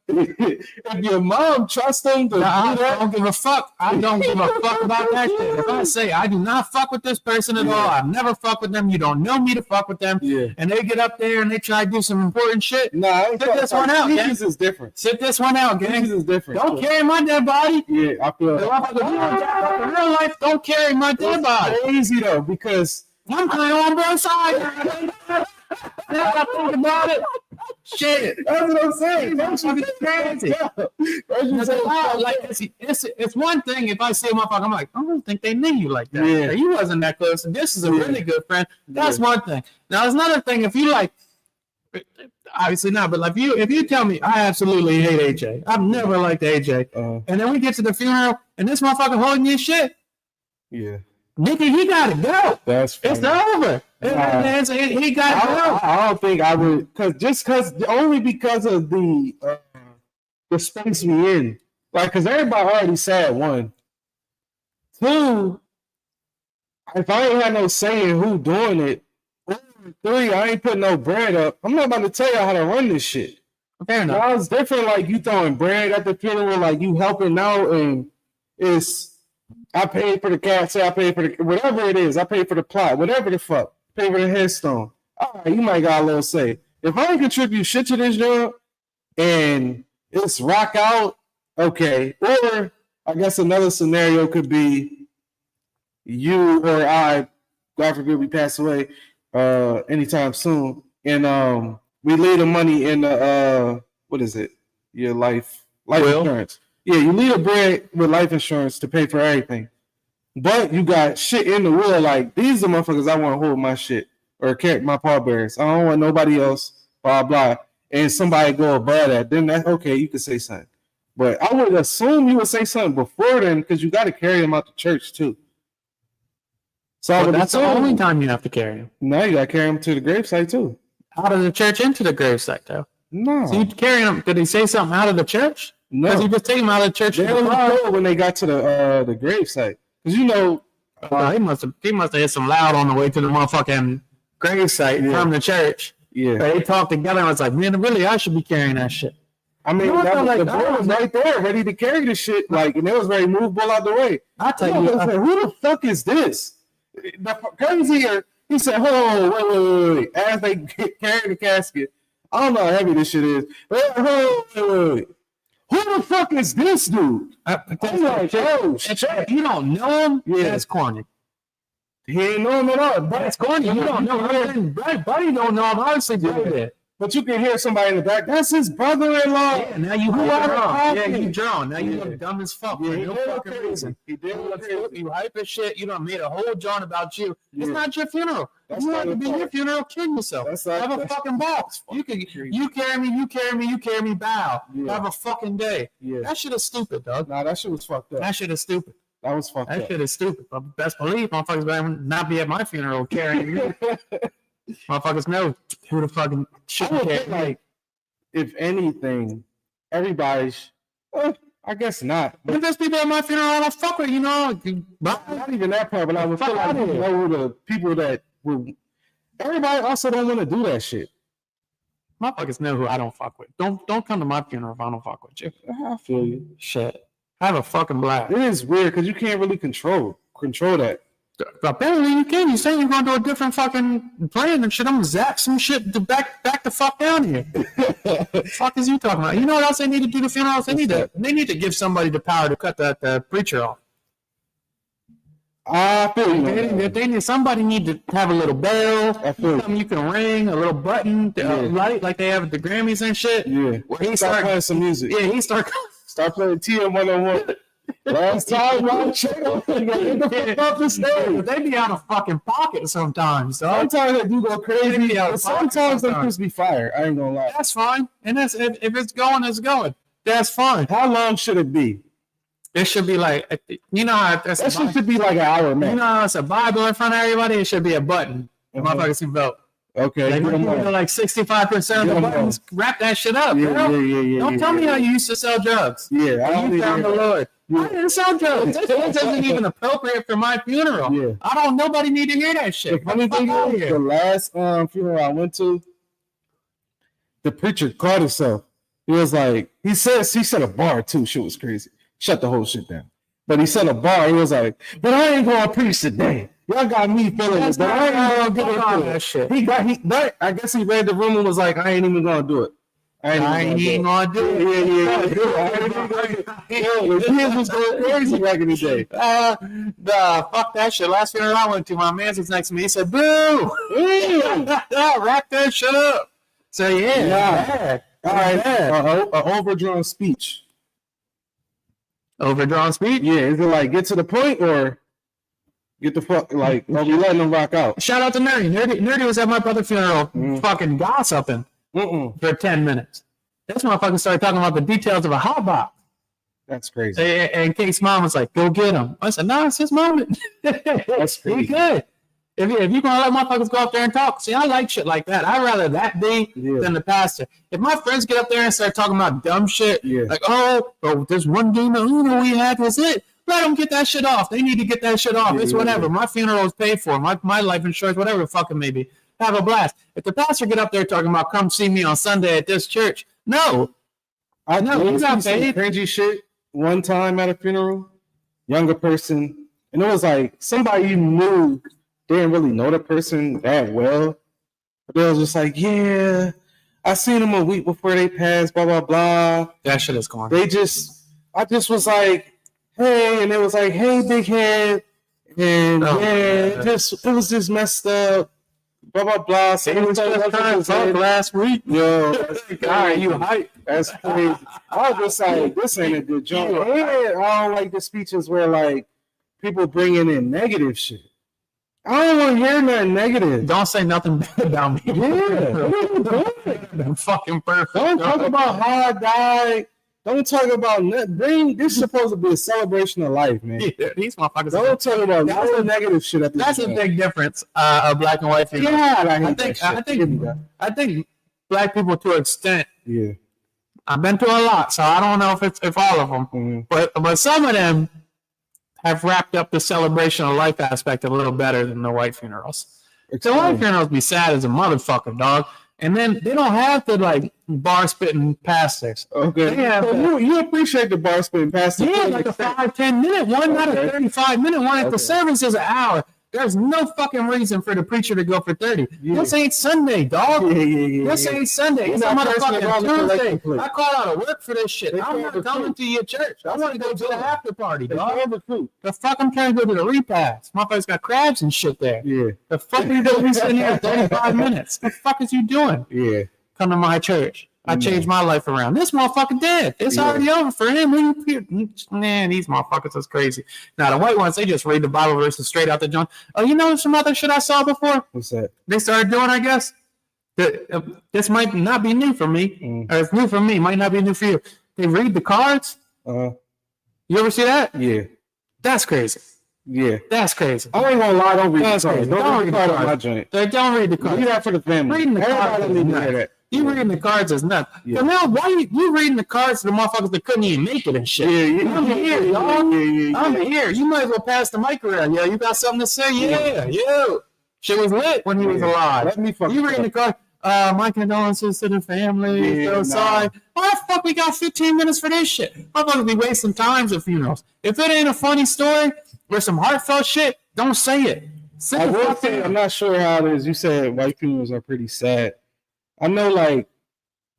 If your mom trusts them to I don't give a fuck. I don't give a fuck about that shit. If I say I do not fuck with this person at all, I've never fucked with them, you don't know me to fuck with them, and they get up there and they try to do some important shit, sit this one out, gang. Jesus is different. Sit this one out, gang. Jesus is different. Don't carry my dead body. Yeah, I feel in real life, don't carry my dead body. Crazy though, because I'm kind of on both sides. Now I think about it. Shit, that's what I'm saying. That's crazy. It's one thing if I see a motherfucker, I'm like, I don't think they knew you like that. Yeah. You wasn't that close, and this is a really good friend. That's one thing. Now, it's another thing if you like, obviously not, but like if you tell me I absolutely hate AJ, I've never liked AJ, and then we get to the funeral and this motherfucker holding your shit, nigga, he gotta go. That's funny. It's over. He got to go. I don't think I would, only because of the space we in. Like, because everybody already said one. Two, if I ain't had no say in who doing it, or three, I ain't putting no bread up. I'm not about to tell y'all how to run this shit. Fair enough. Now it's different. Like you throwing bread at the funeral, like you helping out, and it's I paid for the casket, I paid for the whatever it is, I paid for the plot, whatever the fuck, pay for the headstone. All right, you might got a little say. If I don't contribute shit to this job and it's rock out, okay. Or I guess another scenario could be you or I, God forbid we pass away anytime soon, and we leave the money in the what is it? Your life insurance. Yeah, you leave a bread with life insurance to pay for everything. But you got shit in the will, like these are motherfuckers I want to hold my shit or carry my pallbearers. I don't want nobody else, blah blah. And somebody go above that, then that's okay, you can say something. But I would assume you would say something before then because you got to carry them out to church too. So that's the only time you have to carry them. No, you got to carry them to the gravesite too. Out of the church into the gravesite, though. No. So you carry them. Did he say something out of the church? No. Because you just take them out of the church. They only know when they got to the gravesite. Because you know. He must have hit some loud on the way to the motherfucking gravesite from the church. Yeah. They talked together and was like, man, really, I should be carrying that shit. I mean, the boy was right there, ready to carry the shit, like, and it was very movable out the way. I tell you, who the fuck is this? The crazier, he said, hold on, wait. As they carry the casket, I don't know how heavy this shit is, but wait. Who the fuck is this dude? If you don't know him, that's corny. He ain't know him at all. That's corny. You don't know him. Buddy don't know him. Obviously, did. But you can hear somebody in the back. That's his brother-in-law. Yeah, now you drawn. Yeah, you drawn. Now you look dumb as fuck for no fucking reason. He did. You hype as shit. You done made a whole John about you. Yeah. It's not your funeral. That's you not have to be your funeral. Kill yourself. Have a fucking ball. You carry me. Bow. Yeah. Have a fucking day. Yeah. That shit is stupid, dog. Nah, that shit was fucked up. That shit is stupid. That was fucked up. That shit is stupid. But best believe motherfuckers better not be at my funeral carrying me. Motherfuckers know who the fucking shit carry. Like, if anything, everybody's. I guess not. But there's people at my funeral I don't fuck with, you know. Not even that part, but I would feel like the people that will. Everybody also don't want to do that shit. Motherfuckers know who I don't fuck with. Don't come to my funeral if I don't fuck with you. I feel you. Shit. I have a fucking blast. It is weird because you can't really control that. Apparently you can. You say you're going to a different fucking plan and shit. I'm gonna zap some shit to back the fuck down here. Fuck is you talking about? You know what else they need to do to funerals? They need to give somebody the power to cut the preacher off. I feel you. Somebody need to have a little bell, something you can ring, a little button, light like they have at the Grammys and shit. Yeah. Where he start playing some music. Yeah, he start playing TM101. Last time, man, check out. They be out of fucking pocket sometimes. So. Sometimes they do go crazy. Sometimes they just be fire. I ain't gonna lie. That's fine. And that's if it's going, it's going. That's fine. How long should it be? It should be like, you know how that should be like an hour, man. You know how it's a Bible in front of everybody? It should be a button. Motherfuckers can vote. Okay. Like 65% of the buttons, wrap that shit up. Yeah. Don't tell me how you used to sell drugs. Yeah. You found the Lord. I didn't sell drugs. This isn't even appropriate for my funeral. Yeah. Nobody need to hear that shit. The funny thing is, the last funeral I went to, the preacher called himself. He was like, he set a bar too. Shit was crazy. Shut the whole shit down. But he set a bar. He was like, but I ain't gonna preach today. Y'all got me feeling it, but I ain't gonna do that shit. I guess he read the room and was like, I ain't even gonna do it. I ain't even gonna do it. Yeah. The kids was going crazy back in the day. Fuck that shit. Last funeral I went to, my man was next to me. He said, boo! Wrap that shit up. So yeah. All right. An overdrawn speech. Overdrawn speech? Yeah. Is it like get to the point or get the fuck like? Are we letting them rock out? Shout out to Nerdy. Nerdy was at my brother's funeral, fucking gossiping for 10 minutes. This motherfucker started talking about the details of a hot box. That's crazy. And Kate's mom was like, "Go get him." I said, "No, it's his moment." That's crazy. He good. If you're gonna let motherfuckers go up there and talk, see, I like shit like that. I'd rather that be than the pastor. If my friends get up there and start talking about dumb shit, like, this one game of Uno we had was it. Let them get that shit off. They need to get that shit off. It's whatever. My funeral is paid for. My life insurance, whatever the fuck it may be. Have a blast. If the pastor get up there talking about come see me on Sunday at this church, No. I know you got some paid. cringy shit one time at a funeral, younger person, and it was like somebody you knew didn't really know the person that well, but they was just like, yeah, I seen them a week before they passed, blah blah blah. That shit is gone. I just was like, hey, and it was like, hey, big head, and it was just messed up. Blah blah blah. So it was last week. Yo, God, you hype. That's crazy. I was just like, this ain't a good joke. I don't like the speeches where like people bringing in negative shit. I don't want to hear nothing negative. Don't say nothing bad about me. Yeah, fucking perfect. Don't talk about how I died. Don't talk about nothing. This is supposed to be a celebration of life, man. Yeah, these motherfuckers. Don't talk about no negative shit. That's a big difference of black and white people. Yeah, I think black people to an extent. Yeah, I've been to a lot, so I don't know if all of them, but some of them have wrapped up the celebration of life aspect a little better than the white funerals. The white funerals be sad as a motherfucker, dog. And then they don't have to like bar spitting pastors. Okay. So you appreciate the bar spitting pastors? Yeah, like a 5-10 minute one, not a 35-minute one. If the service is an hour, there's no fucking reason for the preacher to go for 30. Yeah. This ain't Sunday, dog. This ain't Sunday. It's a motherfucking Tuesday. I call out of work for this shit. I'm not coming to your church. I want to go to the after party, dog. The fuck I'm trying to go to the repast. Motherfuckers got crabs and shit there. Yeah. The fuck are you doing sitting here 35 minutes? The fuck is you doing? Yeah. Come to my church. I changed my life around. This motherfucker dead. It's already over for him. Man, these motherfuckers is crazy. Now, the white ones, they just read the Bible verses straight out the John. Oh, you know some other shit I saw before? What's that? They started doing, I guess. This might not be new for me. Or it's new for me. Might not be new for you. They read the cards. You ever see that? Yeah. That's crazy. Yeah. That's crazy. I ain't gonna lie. Don't read the cards. Don't read the cards on my joint. Don't read the cards. Read that for the family. Reading the cards is nuts. You reading the cards is nuts. Yeah. So now, why you reading the cards to the motherfuckers that couldn't even make it and shit? Yeah. I'm here, y'all. I'm here. You might as well pass the mic around. Yeah, you got something to say? Yeah. Shit was lit when he was alive. Let me fuck you reading the cards? My condolences to the family. Sorry. Why the fuck we got 15 minutes for this shit? Motherfuckers be wasting times at funerals. If it ain't a funny story or some heartfelt shit, don't say it. I will say, I'm not sure how it is. You said white funerals are pretty sad. I know, like,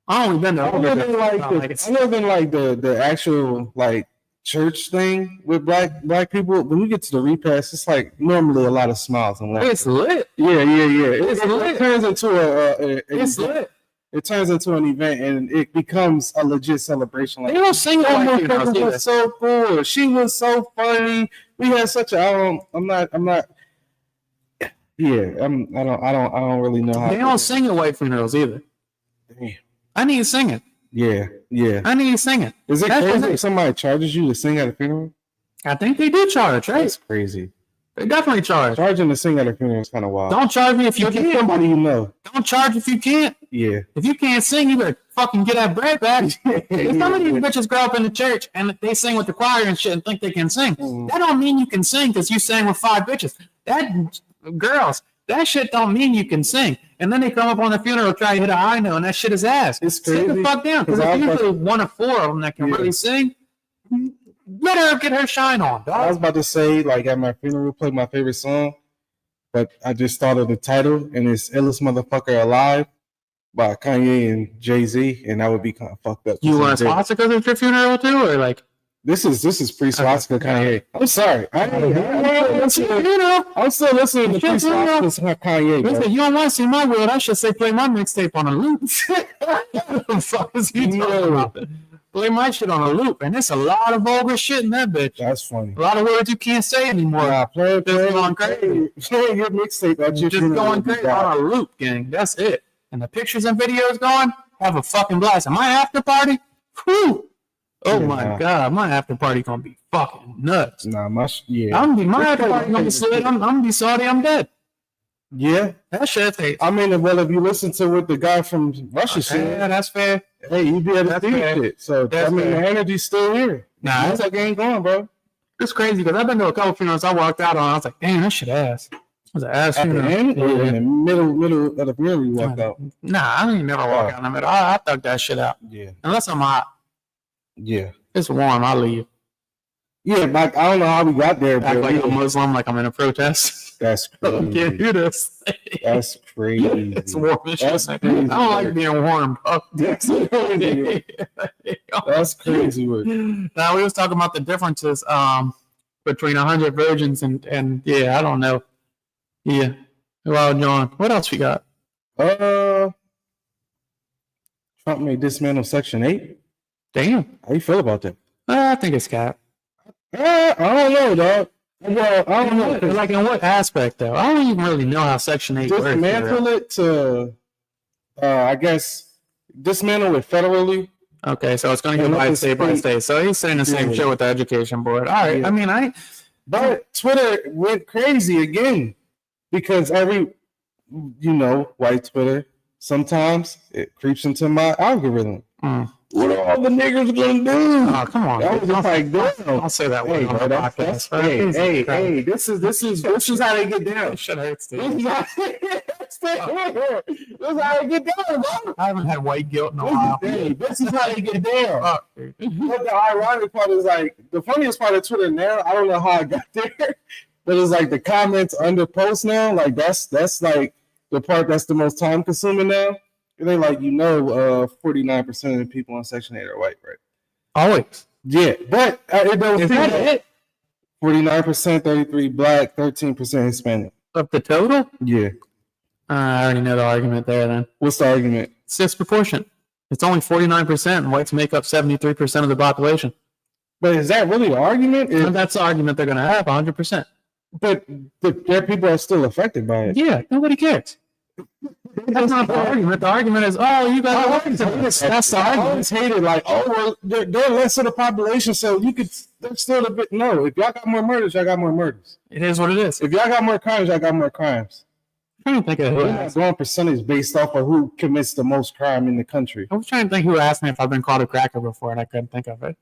I only been there. I live in like the actual like church thing with black people. When you get to the repast, it's like normally a lot of smiles and laughter. It's lit. Yeah. It's lit. It turns into it's lit. It turns into an event and it becomes a legit celebration. Like, they don't sing like it was so cool. She was so funny. We had such a. I'm not. Yeah, I don't really know how. They don't sing at white funerals either. Damn. I need singing. Yeah. I need singing. Is it crazy if somebody charges you to sing at a funeral? I think they do charge, right? That's crazy. They definitely charge. Charging to sing at a funeral is kind of wild. Don't charge me if you can't. Somebody you know. Don't charge if you can't. Yeah. If you can't sing, you better fucking get that bread back. Some of these bitches grow up in the church and they sing with the choir and shit and think they can sing. That don't mean you can sing because you sang with 5 bitches. That shit don't mean you can sing. And then they come up on the funeral, try to hit a high note, and that shit is ass. It's crazy. Sit the fuck down. Because if usually 1 or 4 of them that can really sing, let her get her shine on, dog. I was about to say, like, at my funeral, play my favorite song, but I just thought of the title, and it's Illest Motherfucker Alive by Kanye and Jay-Z, and that would be kind of fucking up. You want swastikas at your funeral too, or like? This is pre-swastika Kanye. I'm sorry. I'm still listening to pre-swastika Kanye. Listen, you don't want to see my world. I should say play my mixtape on a loop. What the fuck is he talking about? Play my shit on a loop, and there's a lot of vulgar shit in that bitch. That's funny. A lot of words you can't say anymore. Nah, play going crazy. Play your mixtape. Just going crazy on a loop, gang. That's it. And the pictures and videos going, have a fucking blast. And my after party, whew. Oh my god, my after party gonna be fucking nuts. Nah, my after party gonna be slit. I'm gonna be sorry I'm dead. Yeah, that shit. I mean, well, if you listen to what the guy from Russia said, yeah, that's fair. Hey, you be able to do it. So I mean, the energy's still here. Nah, that's like ain't going, bro. It's crazy because I've been to a couple funerals I walked out on. I was like, damn, that shit ass. Was it ass At the funeral? end or in Yeah. the middle of the funeral you walked out? Nah, I ain't never walk out in the middle. I thug that shit out. Yeah. Unless I'm hot. Yeah. It's warm. I'll leave. Yeah, like I don't know how we got there, Act but like a Muslim, like I'm in a protest. that's I can't crazy. do this. That's crazy. It's warm as shit. That's I crazy. don't like being warm. That's crazy. That's crazy work. Now we was talking about the differences between 100 virgins and yeah, I don't know. Yeah. Well, John, what else we got? Trump may dismantle Section 8. Damn. How you feel about that? I think it's cap. I don't know, dog. Well, I don't know. Like in what aspect though? I don't even really know how Section 8 works. Dismantle it to, I guess, dismantle it federally. Okay, so it's going to go by state by state. So he's saying the same shit with the education board. All right. Yeah. I mean, But Twitter went crazy again because white Twitter, sometimes it creeps into my algorithm. What are all the niggers gonna do? Oh, come on. That was just like, damn. I'll say that Hey, one on the bro, podcast. hey, this is how they get down. Shit hurts, dude. This is how they get down, bro. I haven't had white guilt in a while. Hey, this is how they get down. Fuck, dude. But the ironic part is like the funniest part of Twitter now. I don't know how I got there, but it's like the comments under posts now. Like that's like the part that's the most time consuming now. And they like 49% of the people on Section 8 are white, right? Always. Yeah, but it don't Is that it? 49%, 33 black, 13% Hispanic. Of the total? Yeah. I already know the argument there then. What's the argument? It's disproportionate. It's only 49%, and whites make up 73% of the population. But is that really the argument? And that's the argument they're going to have, 100%. But their people are still affected by it. Yeah, nobody cares. That's not the argument. The argument is, oh, you guys are white. That's the I argument. always hated like, oh, well, they're less of the population, so they're still a bit. No, if y'all got more murders, y'all got more murders. It is what it is. If y'all got more crimes, y'all got more crimes. I'm trying to think of We're not going percentage based off of who commits the most crime in the country. I was trying to think who asked me if I've been called a cracker before, and I couldn't think of it.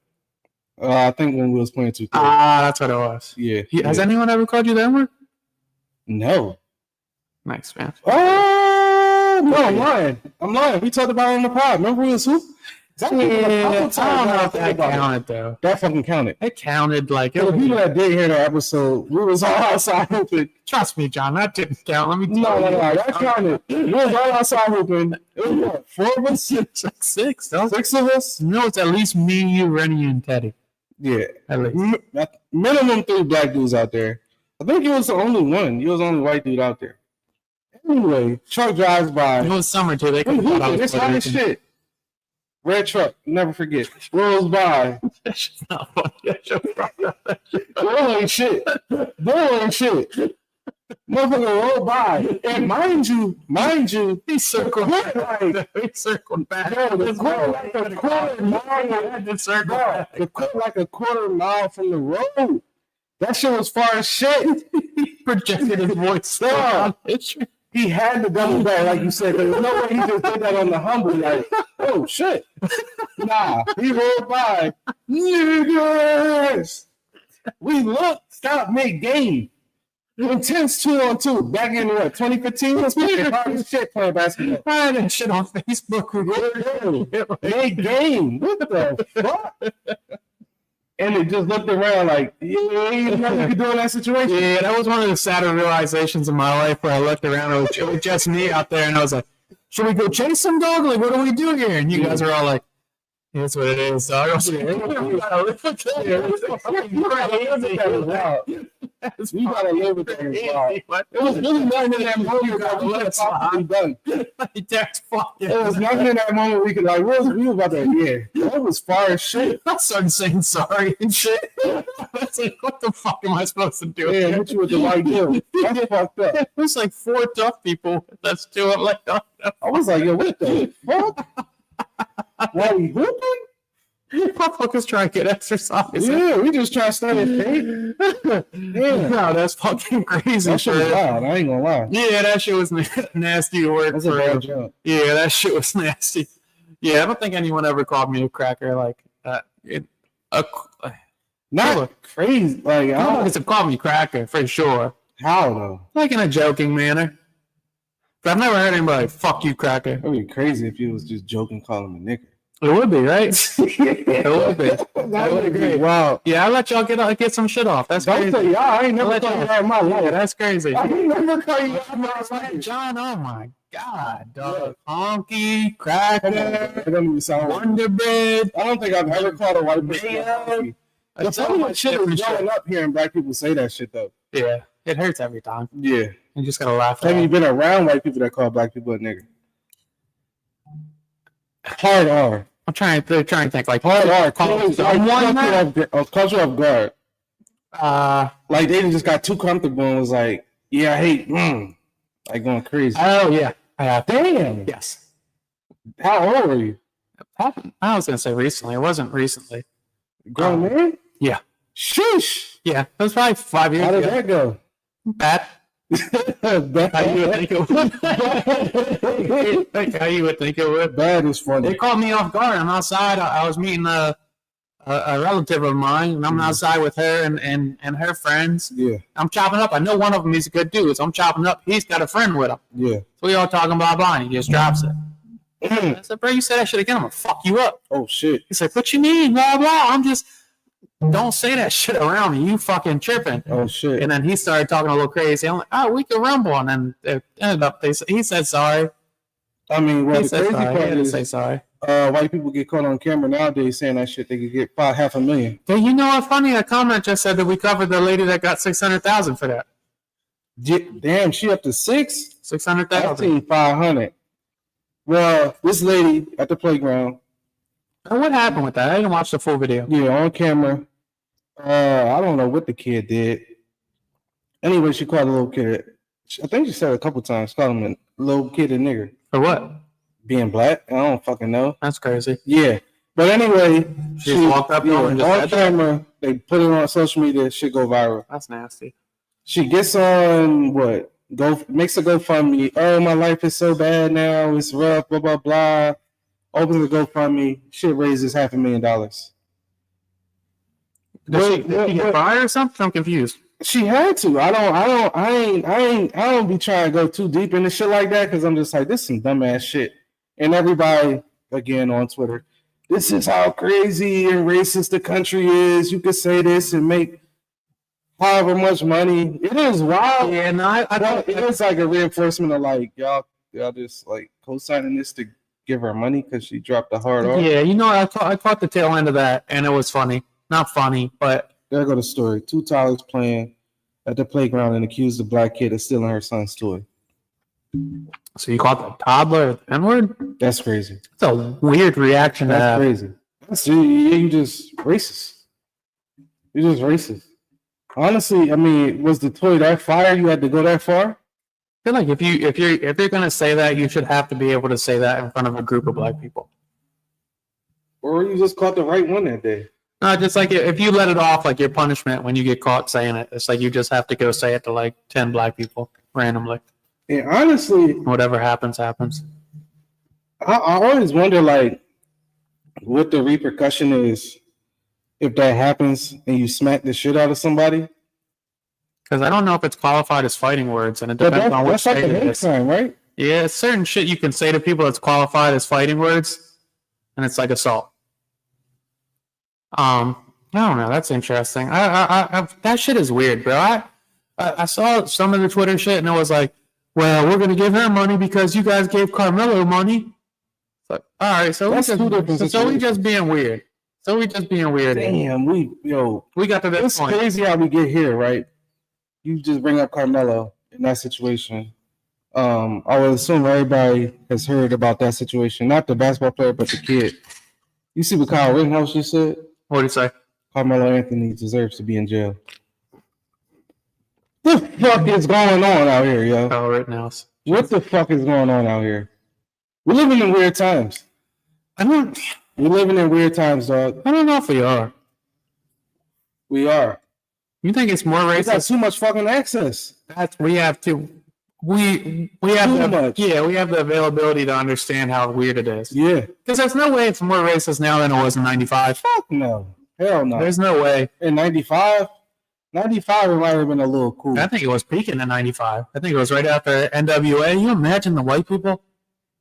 I think when we was playing 2K. That's what it was. Yeah. Has anyone ever called you that word? No. Nice, man. Oh, no, I'm lying. We talked about it on the pod. Remember we was who? I don't know if that counted, though. That fucking counted. It counted like... For the people that did hear the episode, we was all outside hooping. Trust me, John, that didn't count. Let me No, tell you. that counted. We was all outside hooping. It was what, 4 of us? It's like 6. That was, 6 of us? no, it's at least me, you, Rennie, and Teddy. Yeah. At least. Minimum 3 black dudes out there. I think he was the only one. He was the only white dude out there. Anyway, truck drives by. It was summer, too. They could have thought I was It's hot as shit. Red truck, never forget. Rolls by. That shit's not funny. That shit brought up that shit. Bull ain't shit. Bull ain't shit. Motherfucker roll by. And mind you, He circled back. He circled back. bro, the quarter like a quarter mile. The quarter like a quarter mile from the road. That shit was far as shit. He projected his voice. Dog. On He had to double back, like you said. There's no way he just did that on the humble. Like, oh shit. Nah, he rolled by. Niggas. We looked, stop mid-game. Intense 2-on-2. Back in what, 2015? Let's play hard as shit playing basketball. I had that shit on Facebook. Mid-game. What the fuck? And it just looked around like, yeah, ain't nothing you can do in that situation. Yeah, that was one of the sadder realizations of my life where I looked around and it was just me out there and I was like, should we go chase some dog? Like, what do we do here? And you guys are all like, here's what it is, dog. I was like, you gotta live with that. You gotta live with that. It was really nothing in that moment that we could possibly done. That's fucking. There was nothing in that moment we could like. We was about that. Yeah, that was far as shit. I started saying sorry and shit. That's like, what the fuck am I supposed to do? Yeah, hit you with the right deal. That's fucked up. It was like 4 tough people. That's 2. I'm like, oh, no. I was like, yo, what the fuck? Why we hooping? Motherfuckers trying to get exercise. Yeah, we just trying to start a date. Yeah, no, that's fucking crazy. That shit was wild. I ain't gonna lie. Yeah, that shit was nasty to work That's a for. bad joke. Yeah, that shit was nasty. Yeah, I don't think anyone ever called me a cracker like that. Not crazy. Like, I I don't have called me cracker for sure. How though? Like in a joking manner. But I've never heard anybody fuck you, cracker. That'd be crazy if you was just joking, calling him a nigga. It would be, right? It would be. That would be wow. Yeah, I'll let y'all get some shit off. That's crazy. Don't say y'all. I ain't never called you out in my life. Yeah, that's crazy. I ain't never called you out in my life. John, oh my God, dog. Honky, cracker, It doesn't even sound right. Wonder Bread. I don't think I've ever called a white person. Mayo. The funny shit is growing up hearing black people say that shit though. Yeah, it hurts every time. Yeah. You just gotta laugh. Have you been around white people that call black people a nigga? Hard R. I'm trying to think like Hard R. caught you off guard. Like they just got too comfortable and was like, yeah, I hate, like going crazy. Oh yeah, I have. Damn. Yes. How old were you? I was gonna say recently. It wasn't recently. Grown man? Yeah. Sheesh. Yeah, it was probably 5 years How did ago. that go? Bad. Bad. How you would think it would. How you would think it would. Bad is funny. They caught me off guard. I'm outside. I was meeting a relative of mine, and I'm outside with her and her friends. Yeah. I'm chopping up. I know one of them is a good dude, so I'm chopping up. He's got a friend with him. Yeah. So we all talking blah blah, and he just drops it. I said, bro, you say that shit again, I'm gonna fuck you up. Oh shit. He's like, what you mean, blah blah? I'm just, don't say that shit around me. You fucking tripping. Oh shit. And then he started talking a little crazy. I'm like, oh, we can rumble. And then it ended up, he said sorry. I mean, well, He the said crazy sorry. He part had to is, say sorry. white people get caught on camera nowadays saying that shit. They could get $500,000. But you know what? Funny, a comment just said that we covered the lady that got 600,000 for that. Damn, she up to 6? 600,000. 500. Well, this lady at the playground. What happened with that? I didn't watch the full video. Yeah, on camera. I don't know what the kid did. Anyway, she called a little kid. I think she said it a couple times. Called him a little kid a nigger. For what? Being black. I don't fucking know. That's crazy. Yeah. But anyway, She just walked up to him and just on said that? camera. They put it on social media. Shit go viral. That's nasty. She gets on what? Makes a GoFundMe. Oh, my life is so bad now. It's rough. Blah blah blah. Opens the GoFundMe. Shit raises $500,000. Did she get fired or something? I'm confused. She had to. I don't be trying to go too deep into shit like that because I'm just like, this is some dumbass shit. And everybody again on Twitter, this is how crazy and racist the country is. You could say this and make however much money. It is wild. Yeah, no, I It is like a reinforcement of like y'all just like co-signing this to give her money because she dropped the hard R. Yeah, you know, I caught the tail end of that, and it was funny. Not funny, but There go the story. 2 toddlers playing at the playground and accused the black kid of stealing her son's toy. so you caught the toddler the N-word? That's crazy. It's a weird reaction to That's have. crazy. You just racist. You just racist. Honestly, I mean, was the toy that fire? You had to go that far? I feel like if you're gonna say that, you should have to be able to say that in front of a group of black people. Or you just caught the right one that day? No, just like if you let it off, like your punishment when you get caught saying it, it's like you just have to go say it to like 10 black people randomly. And honestly, Whatever happens, happens. I always wonder like what the repercussion is if that happens and you smack the shit out of somebody. Because I don't know if it's qualified as fighting words, and it But depends on what that's like state a it hate is. crime, right? Yeah, certain shit you can say to people that's qualified as fighting words, and it's like assault. I don't know. That's interesting. I that shit is weird, bro. I saw some of the Twitter shit, and it was like, "Well, we're gonna give her money because you guys gave Carmelo money." It's like, all right, so That's two different we just being weird. So we just being weird. Damn, we We got to this it's point. crazy how we get here, right? You just bring up Carmelo in that situation. I would assume everybody has heard about that situation. Not the basketball player, but the kid. You see what Kyle Rittenhouse just said? What do you say? Carmelo Anthony deserves to be in jail. What the fuck is going on out here, yo? Kyle Rittenhouse. What the fuck is going on out here? We're living in weird times. We're living in weird times, dog. I don't know if we are. We are. You think it's more We got racist? too much fucking access. We have to. We have Too the, much. Yeah, we have the availability to understand how weird it is. Yeah. Because there's no way it's more racist now than it was in '95. Fuck no. Hell no. There's no way. In 95, 95, it might have been a little cool. I think it was peaking in 95. I think it was right after NWA. You imagine the white people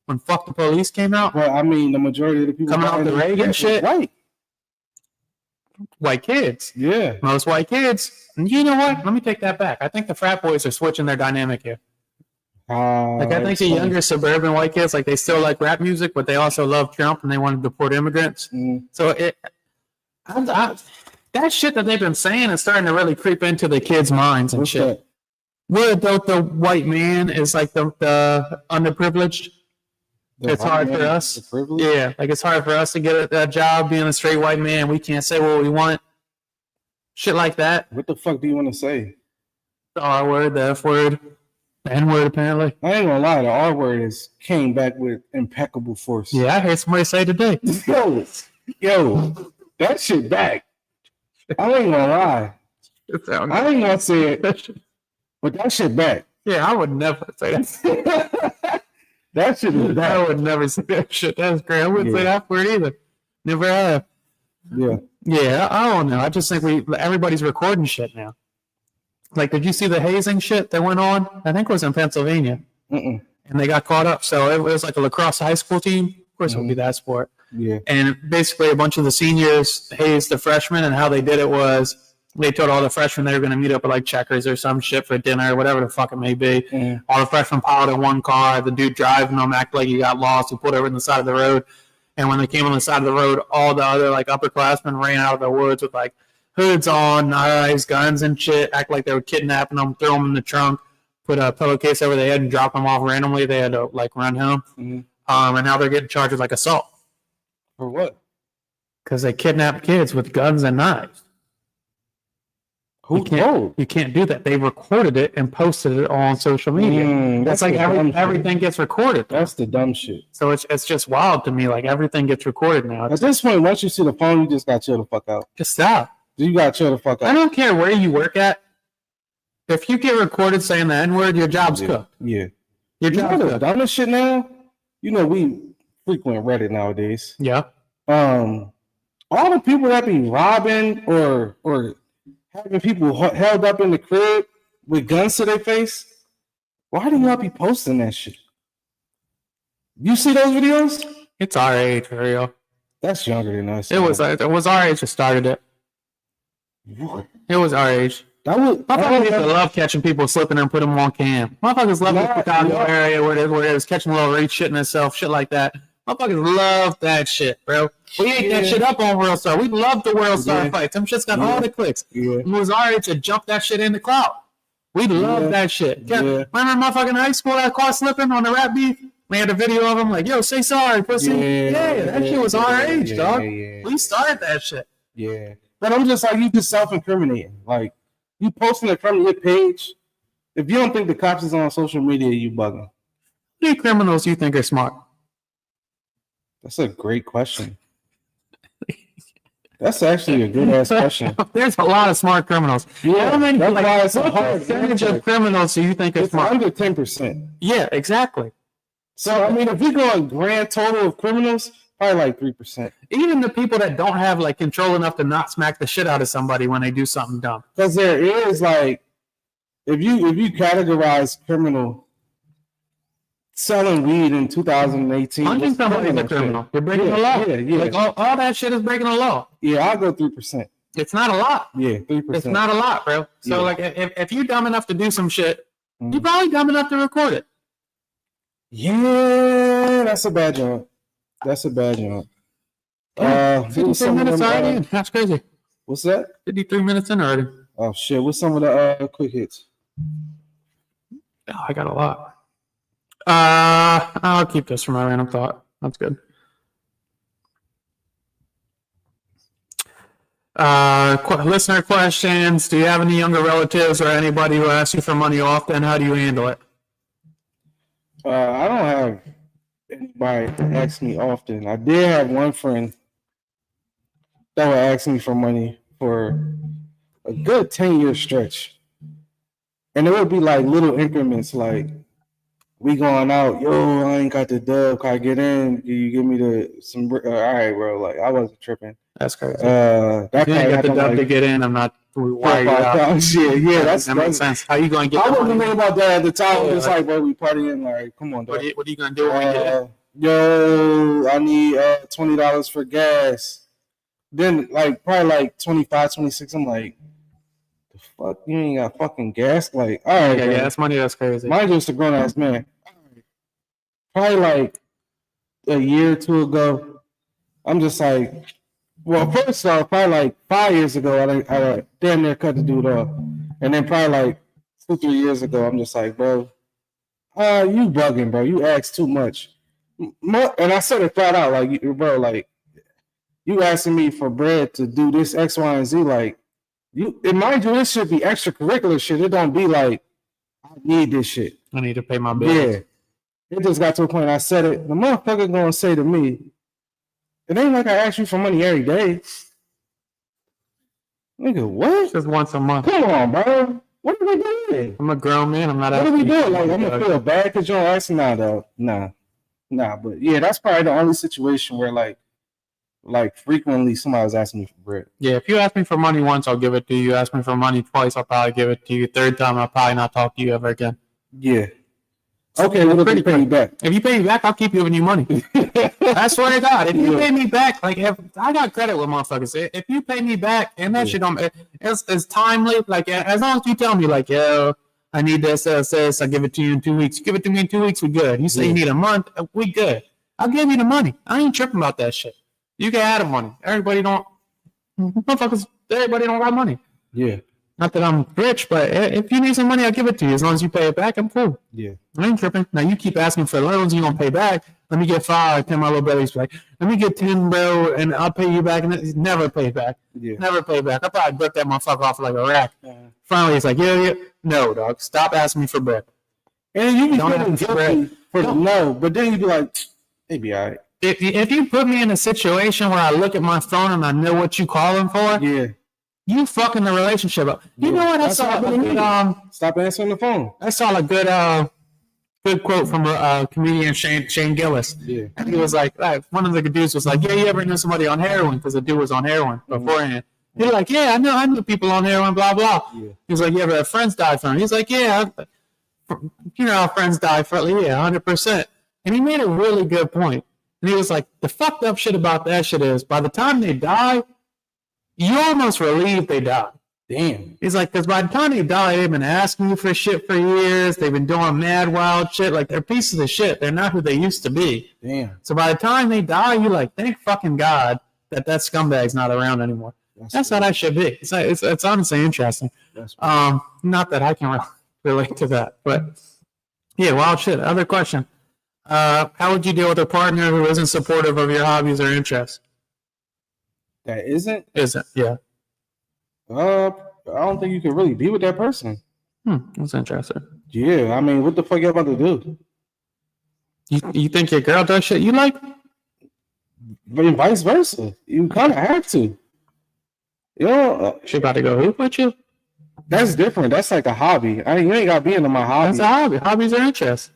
when Fuck the Police came out? Well, I mean, the majority of the people coming off the Reagan shit. Right. White kids. Yeah. Most white kids. And you know what? Let me take that back. I think the frat boys are switching their dynamic here. I think the younger suburban white kids, like they still like rap music, but they also love Trump and they want to deport immigrants. So that shit that they've been saying is starting to really creep into the kids' minds and What's shit. That? Where the white man is like the underprivileged. It's hard for us. Yeah, like it's hard for us to get a job being a straight white man. We can't say what we want. Shit like that. What the fuck do you want to say? The R word, the F word, the N word, apparently. I ain't gonna lie, the R word came back with impeccable force. Yeah, I heard somebody say today. Yo, that shit back. I ain't gonna lie. I ain't gonna say it, but that shit back. Yeah, I would never say that. That shit is back. I would never say that shit. That's great. I wouldn't say that word either. Never have. Yeah. Yeah, I don't know. I just think everybody's recording shit now. Like, did you see the hazing shit that went on? I think it was in Pennsylvania. And they got caught up. So it was like a lacrosse high school team. Of course, it would be that sport. Yeah. And basically, a bunch of the seniors hazed the freshmen, and how they did it was they told all the freshmen they were going to meet up at like Checkers or some shit for dinner or whatever the fuck it may be. All the freshmen piled in one car. The dude driving them acted like he got lost. He pulled over on the side of the road. And when they came on the side of the road, all the other like upperclassmen ran out of the woods with like hoods on, knives, guns, and shit. Act like they were kidnapping them, throw them in the trunk, put a pillowcase over their head, and drop them off randomly. They had to like run home. And now they're getting charged with like assault. For what? Because they kidnapped kids with guns and knives. You can't do that. They recorded it and posted it on social media. That's like everything gets recorded. That's the dumb shit. So it's just wild to me. Like everything gets recorded now. At this point, once you see the phone, you just got to chill the fuck out. Just stop. You got to chill the fuck out. I don't care where you work at. If you get recorded saying the N-word, your job's cooked. Yeah. Your job's cooked. Dumbest shit now. You know we frequent Reddit nowadays. Yeah. All the people that be robbing or having people held up in the crib with guns to their face, why do y'all be posting that shit? You see those videos? It's our age, for real. That's younger than us. It was our age that started it. What? It was our age. Motherfuckers used to love catching people slipping and put them on cam. Motherfuckers love the Chicago area where it was catching a little reach shitting itself, shit like that. Motherfuckers love that shit, bro. We ate that shit up on World Star. We love the World Star fights. Them shit's got all the clicks. It was our age to jump that shit in the cloud. We love that shit. Remember motherfucking high school that caught slipping on the rap beef? We had a video of him like, yo, say sorry, pussy. That shit was our age, dog. We started that shit. Yeah. But I'm just like, you just self-incriminating. Like, you posting it from your page. If you don't think the cops is on social media, you bugging. How many criminals do you think are smart? That's a great question. That's actually a good ass question. There's a lot of smart criminals. Yeah, how many what percentage of criminals do you think are smart? Under 10%. Yeah, exactly. So I mean, if we go on grand total of criminals, probably like 3%. Even the people that don't have like control enough to not smack the shit out of somebody when they do something dumb. Because there is like, if you categorize criminal selling weed in 2018. Punching somebody's a criminal. You're breaking the law. Yeah. Like all that shit is breaking the law. Yeah, I'll go 3%. It's not a lot. Yeah, 3%. It's not a lot, bro. So like if you're dumb enough to do some shit, you're probably dumb enough to record it. Yeah, that's a bad job. 53 minutes already. That's crazy. What's that? 53 minutes in already. Oh shit! What's some of the quick hits? Oh, I got a lot. I'll keep this for my random thought. That's good. Listener questions. Do you have any younger relatives or anybody who asks you for money often? How do you handle it? I don't have anybody that asks me often. I did have one friend that would ask me for money for a good 10-year stretch. And it would be like little increments, like, we going out, yo, I ain't got the dub, can I get in? Can you give me all right, bro, like, I wasn't tripping. That's crazy. That if you ain't got the dub to get in, I'm not Why? Yeah, that makes sense. How you gonna get? I wasn't thinking about that at the time. I was just like, bro, we partying. Like, come on, dog. What are you gonna do when you get it? Yo, I need $20 for gas. Then like probably like 25, 26. I'm like, the fuck, you ain't got fucking gas? Like, all right, yeah, that's money. That's crazy. Mine just a grown ass man. Probably like a year or two ago, I'm just like, well, first off, probably like 5 years ago, I damn near cut the dude off, and then probably like 2-3 years ago, I'm just like, bro, you bugging, bro. You ask too much. And I said it flat out, like, bro, like, you asking me for bread to do this X, Y, and Z, like, and mind you, this should be extracurricular shit. It don't be like, I need this shit. I need to pay my bills. Yeah. It just got to a point I said it. The motherfucker gonna say to me, it ain't like I ask you for money every day. Nigga, what? Just once a month. Come on, bro. What are we doing? I'm a grown man. I'm not. What are we doing? Like, I'm gonna feel bad because you don't ask me now, though. Nah. But yeah, that's probably the only situation where like frequently somebody's asking me for bread. Yeah, if you ask me for money once, I'll give it to you. You ask me for money twice, I'll probably give it to you. Third time, I'll probably not talk to you ever again. Yeah. Okay, well, if you pay me back. If you pay me back, I'll keep giving you money. I swear to God, if you pay me back, like if I got credit with motherfuckers, if you pay me back and that shit don't, it's timely. Like as long as you tell me, like, yo, I need this, I give it to you in 2 weeks. Give it to me in 2 weeks, we good. You say you need a month, we good. I'll give you the money. I ain't tripping about that shit. You can add the money. Everybody don't got money. Yeah. Not that I'm rich, but if you need some money, I'll give it to you. As long as you pay it back, I'm cool. Yeah. I ain't tripping. Now you keep asking for loans, you don't pay back. Let me get 5, 10 my little buddies like, let me get 10, bro, and I'll pay you back. And never pay back. Yeah. Never pay back. I probably broke that motherfucker off like a rack. Finally, it's like, yeah. No, dog. Stop asking me for bread. And you be feeling guilty for the no, but then you be like, they be all right. If you put me in a situation where I look at my phone and I know what you calling for, yeah, you fucking the relationship up. You know what? I saw a good, stop answering the phone. I saw a good quote from a comedian, Shane Gillis. Yeah, and he was like, one of the dudes was like, yeah, you ever knew somebody on heroin? Because the dude was on heroin beforehand. He's like, yeah, I knew people on heroin, blah blah. Yeah. He was like, you ever have friends die from it? He's like, yeah, you know how friends die from it? Yeah, 100%. And he made a really good point. And he was like, the fucked up shit about that shit is by the time they die, you almost relieved they died. Damn. He's like, because by the time they die, they've been asking you for shit for years. They've been doing mad, wild shit. Like, they're pieces of shit. They're not who they used to be. Damn. So by the time they die, you're like, thank fucking God that scumbag's not around anymore. That's how that should be. It's honestly interesting. Not that I can relate to that. But, yeah, wild shit. Other question. How would you deal with a partner who isn't supportive of your hobbies or interests? That isn't? Isn't, yeah. I don't think you can really be with that person. That's interesting. Yeah, I mean, what the fuck you about to do? You think your girl does shit you like? But vice versa. You kind of have to. You know, she about to go hoop with you? That's different. That's like a hobby. You ain't got to be into my hobby. That's a hobby. Hobbies are interests.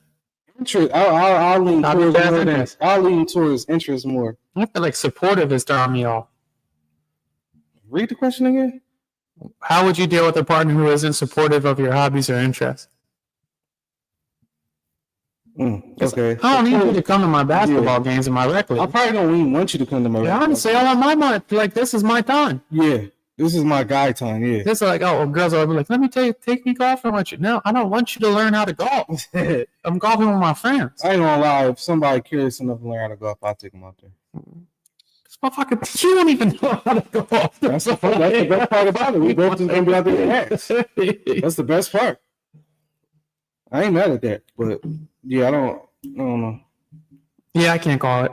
I'll lean towards interest more. I feel like supportive is throwing me off. Read the question again. How would you deal with a partner who isn't supportive of your hobbies or interests? Okay. I don't need you to come to my basketball games and my rec league. I probably don't even want you to come to my. Yeah, honestly, I want my mind. Like, this is my time. Yeah, this is my guy time. Yeah. This is like, girls will be like, let me take me golfing with you. No, I don't want you to learn how to golf. I'm golfing with my friends. I ain't gonna lie. If somebody curious enough to learn how to golf, I'll take them out there. Motherfucker, you don't even know how to golf. That's the best part about it. We both just gonna be out there in hats. That's the best part. I ain't mad at that, but yeah, I don't know. Yeah, I can't call it.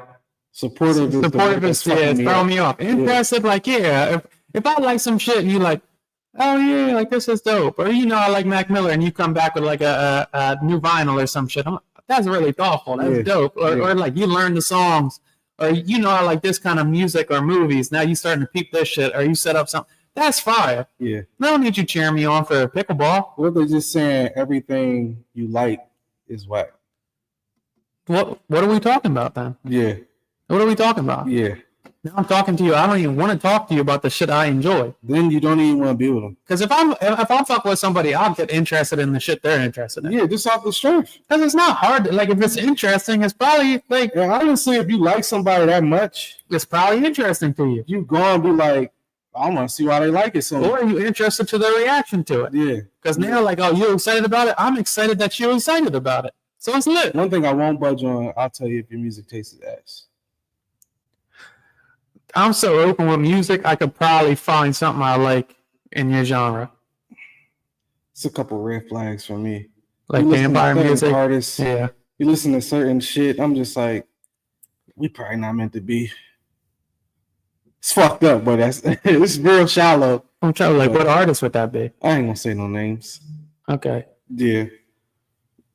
Supportive is throwing me off. Impressive, like, yeah, if I like some shit and you like, oh yeah, like this is dope, or you know I like Mac Miller and you come back with like a new vinyl or some shit, I'm like, that's really thoughtful. That's dope. Or like you learn the songs. Or you know I like this kind of music or movies. Now you starting to peep this shit, or you set up something. That's fire. Yeah. I don't need you cheering me on for pickleball. Well, they're just saying everything you like is whack. What are we talking about then? Yeah. What are we talking about? Yeah. Now I'm talking to you. I don't even want to talk to you about the shit I enjoy. Then you don't even want to be with them. Because if I fuck with somebody, I'll get interested in the shit they're interested in. Yeah, just off the strength. Because it's not hard. Like, if it's interesting, it's probably like. Yeah, honestly, if you like somebody that much, it's probably interesting to you. You go and be like, I want to see why they like it so much. Or are you interested to their reaction to it? Yeah. Because now, like, oh, you excited about it? I'm excited that you're excited about it. So it's lit. One thing I won't budge on, I'll tell you if your music taste is ass. I'm so open with music, I could probably find something I like in your genre. It's a couple red flags for me. Like vampire music? Artists, yeah. You listen to certain shit, I'm just like, we probably not meant to be. It's fucked up, but it's real shallow. I'm trying to like, what artist would that be? I ain't gonna say no names. Okay. Yeah.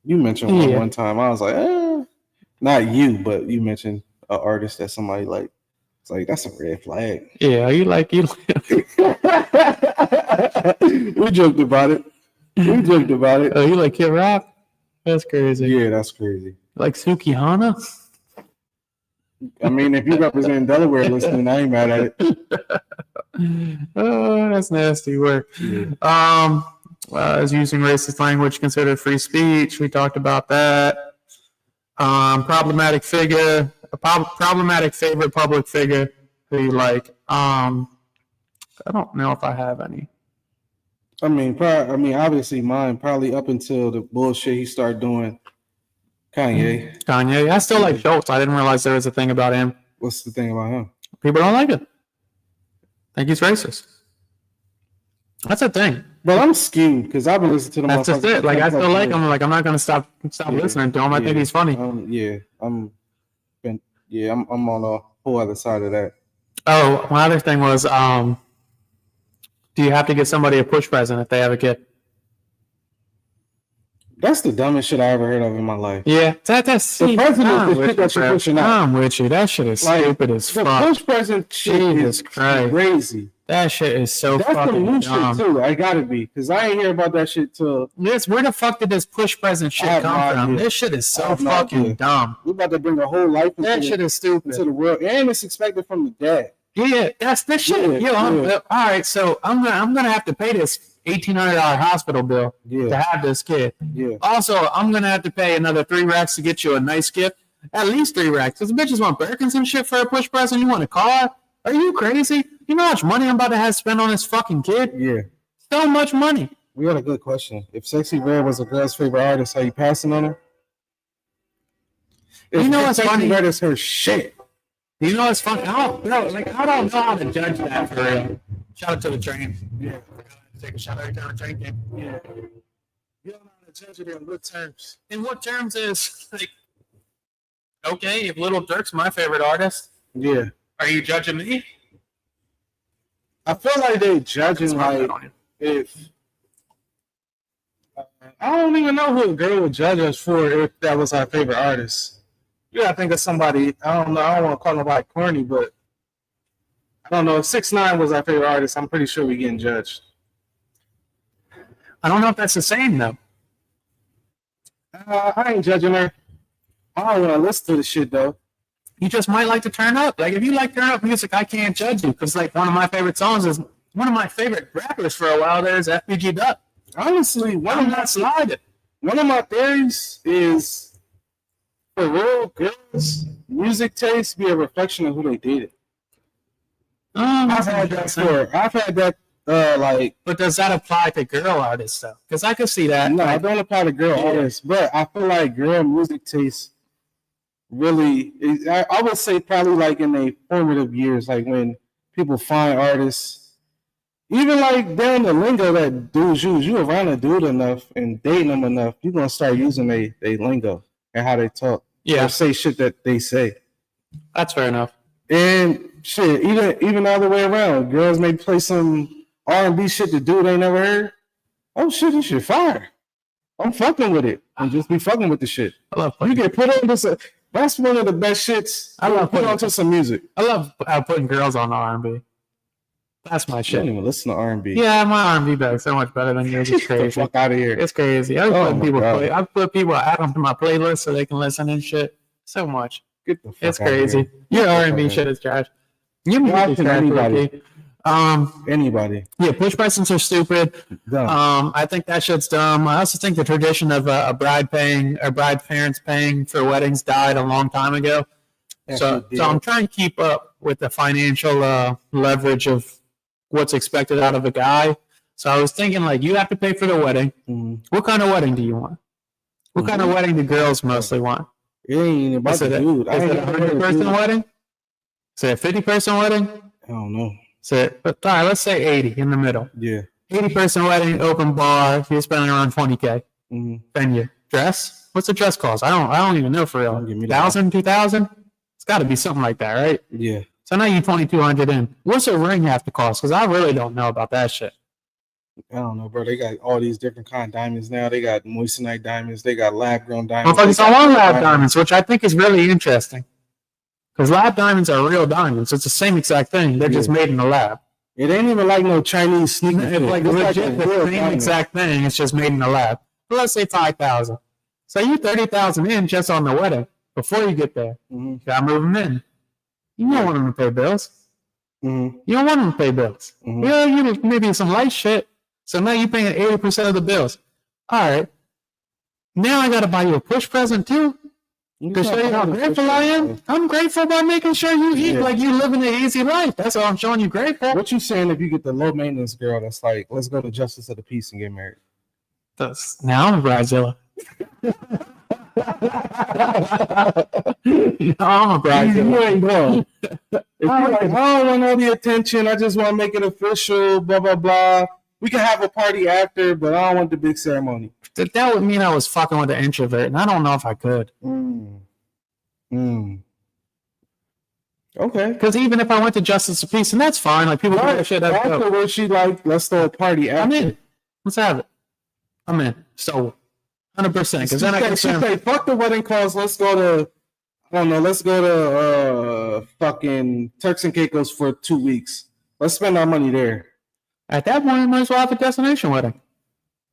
You mentioned one time. I was like, not you, but you mentioned an artist that somebody like. It's like, that's a red flag. Yeah, you. We joked about it. Oh, you like Kid Rock? That's crazy. Yeah, that's crazy. Like Sukihana? I mean, if you represent Delaware listening, I ain't mad at it. Oh, that's nasty work. Yeah. Is using racist language considered free speech? We talked about that. Problematic figure, problematic favorite public figure who you like. I don't know if I have any. I mean, obviously mine. Probably up until the bullshit he started doing. Kanye. I still like Schultz. I didn't realize there was a thing about him. What's the thing about him? People don't like it. Think he's racist. That's a thing. Well, I'm skewed because I've been listening to them. That's just it. Like, I still like him. Like, I'm not gonna stop listening to him. I think he's funny. I'm on a whole other side of that. Oh, my other thing was, do you have to get somebody a push present if they have a kid? That's the dumbest shit I ever heard of in my life. Yeah, that's the president is the shit that you're pushing out. I'm with you. That shit is stupid as fuck. The push present shit is crazy. That shit is so fucking dumb. That's the new shit too. I gotta be, because I ain't hear about that shit till. Where the fuck did this push present shit come from? This shit is so fucking dumb. We're about to bring a whole life into that shit is stupid into the world, and it's expected from the dad. Yeah, that's this shit. All right, so I'm gonna have to pay this $1,800 hospital bill to have this kid. Yeah. Also, I'm gonna have to pay another $3 to get you a nice gift. At least $3. Because bitches want Birkins and shit for a push present. You want a car? Are you crazy? You know how much money I'm about to have spent on this fucking kid? Yeah. So much money. We got a good question. If Sexy Red was a girl's favorite artist, are you passing on her? You know what's funny? Sexy Red is her shit. You know what's funny? I don't know how to judge that for real. Shout out to the train. Yeah. Take a shot every time the train came. Yeah. You don't know how to judge it in what terms. In what terms is, like, okay, if Little Durk's my favorite artist. Yeah. Are you judging me? I feel like they judging like if I don't even know who a girl would judge us for if that was our favorite artist. You gotta think of somebody. I don't know. I don't want to call nobody corny, but I don't know. If 6ix9ine was our favorite artist, I'm pretty sure we're getting judged. I don't know if that's the same though. I ain't judging her. I don't want to listen to the shit though. You just might like to turn up. Like, if you like turn up music, I can't judge you. Because, like, one of my favorite songs is one of my favorite rappers for a while there is FBG Duck. Honestly, one of my theories is for real girls, music taste be a reflection of who they dated. I've had that before. I've had that, But does that apply to girl artists, though? Because I could see that. No, I don't apply to girl artists. But I feel like girl music taste really, I would say probably like in the formative years, like when people find artists, even like down the lingo that dudes use. You around a dude enough and dating them enough, you're gonna start using they lingo and how they talk. Yeah, or say shit that they say. That's fair enough. And shit, even the other way around, girls may play some R&B shit the dude ain't never heard. Oh shit, this shit fire. I'm fucking with it. And just be fucking with the shit. I love you get put on this. That's one of the best shits. I love putting onto some music. I love putting girls on R&B. That's my shit. I don't even listen to R&B. Yeah, my R&B bag's so much better than yours. It's crazy. Get the fuck out of here. It's crazy. I put people add them to my playlist so they can listen and shit. So much. Get the fuck It's crazy. Your R&B shit is trash. You Why can should anybody? Anybody. Yeah, push presents are stupid. Dumb. I think that shit's dumb. I also think the tradition of a bride parents paying for weddings died a long time ago. So I'm trying to keep up with the financial leverage of what's expected out of a guy. So I was thinking, like, you have to pay for the wedding. Mm-hmm. What kind of wedding do you want? What kind of wedding do girls mostly want? It ain't about the dude. Is it a 100-person wedding? Is it a 50-person wedding? I don't know. All right, let's say 80 in the middle. Yeah. 80-person wedding, open bar. You're spending around $20K. Mm-hmm. Venue. Dress? What's the dress cost? I don't even know for real. 1,000, 2,000? It's got to be something like that, right? Yeah. So now you 2,200 in. What's a ring have to cost? Because I really don't know about that shit. I don't know, bro. They got all these different kind of diamonds now. They got moissanite diamonds. They got lab-grown diamonds. Motherfuckers don't want lab diamonds, which I think is really interesting. Because lab diamonds are real diamonds. It's the same exact thing. They're just made in the lab. It ain't even like no Chinese sneaker. It's like legit the same exact thing. It's just made in the lab. But let's say 5,000. So you 30,000 in just on the wedding before you get there. Mm-hmm. You gotta move them in. You don't want them to pay bills. Mm-hmm. You don't want them to pay bills. Mm-hmm. Yeah, you maybe some light shit. So now you're paying 80% of the bills. All right. Now I got to buy you a push present too to show you how grateful I am. I'm grateful by making sure you eat like you living an easy life. That's all I'm showing you grateful. What you saying if you get the low maintenance girl that's like, let's go to Justice of the Peace and get married? Now I'm a bridezilla. I'm a bridezilla. You ain't going. If you're like, I don't want all the attention. I just want to make it official, blah, blah, blah. We can have a party after, but I don't want the big ceremony. That would mean I was fucking with an introvert, and I don't know if I could. Okay. Because even if I went to Justice of Peace, and that's fine. Like, people do that shit. Afterwards, she like, let's throw a party after. I'm in. Let's have it. I'm in. So, 100%. Because then I can say, fuck the wedding calls. Let's go to, I don't know, let's go to fucking Turks and Caicos for 2 weeks. Let's spend our money there. At that point, you might as well have a destination wedding.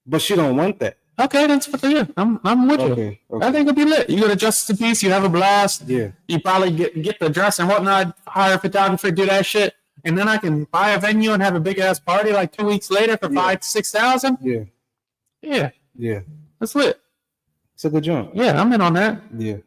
But she don't want that. Okay, that's what you. I'm with you. Okay. I think it'll be lit. You go to Justice of Peace, you have a blast. Yeah. You probably get the dress and whatnot, hire a photographer, do that shit. And then I can buy a venue and have a big ass party like 2 weeks later for 5,000 to 6,000. Yeah. Yeah. Yeah. That's lit. It's a good joint. Yeah, I'm in on that. Yeah.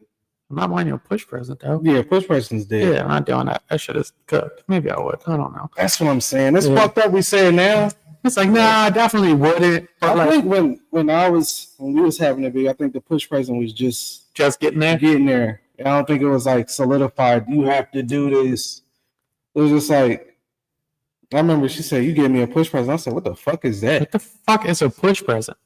I'm not buying you a push present though. Yeah, push present's dead. Yeah, I'm not doing that. That shit is cooked. Maybe I would. I don't know. That's what I'm saying. It's fucked up we say it now. It's like, nah, I definitely wouldn't. But I think when we was having a baby, I think the push present was just getting there. I don't think it was like solidified. You have to do this. It was just like, I remember she said, "You gave me a push present." I said, "What the fuck is that?" What the fuck is a push present?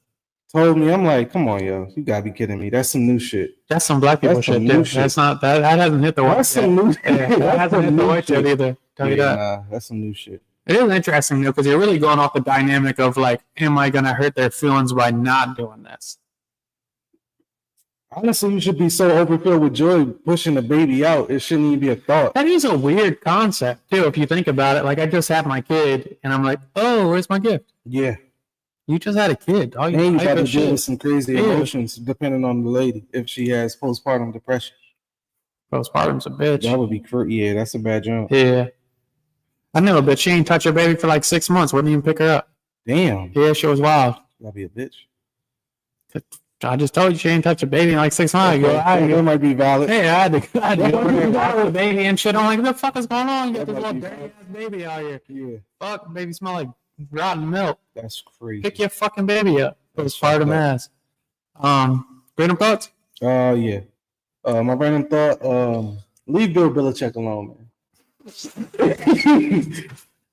Told me, I'm like, come on, yo, you gotta be kidding me. That's some new shit. That's some black people shit, dude. That's not that hasn't hit the white. That's some new shit. That hasn't hit the white shit either. Tell you that. Nah, that's some new shit. It is interesting though, because you're really going off the dynamic of like, am I gonna hurt their feelings by not doing this? Honestly, you should be so overfilled with joy pushing the baby out. It shouldn't even be a thought. That is a weird concept too, if you think about it. Like, I just had my kid, and I'm like, oh, where's my gift? Yeah. You just had a kid. And you got to deal with some crazy emotions depending on the lady if she has postpartum depression. Postpartum's a bitch. That would be yeah, that's a bad job. Yeah. I know, but she ain't touched her baby for like 6 months. Wouldn't even pick her up. Damn. Yeah, she was wild. That'd be a bitch. I just told you she ain't touched a baby in like 6 months. That might be valid. Hey, I had to go over there watch the baby and shit. I'm like, what the fuck is going on? You got this little dirty ass baby out here. Yeah. Fuck, baby smell like rotten milk. That's crazy. Pick your fucking baby up. Postpartum ass. Random thoughts? Yeah. My random thought, leave Bill Belichick alone, man.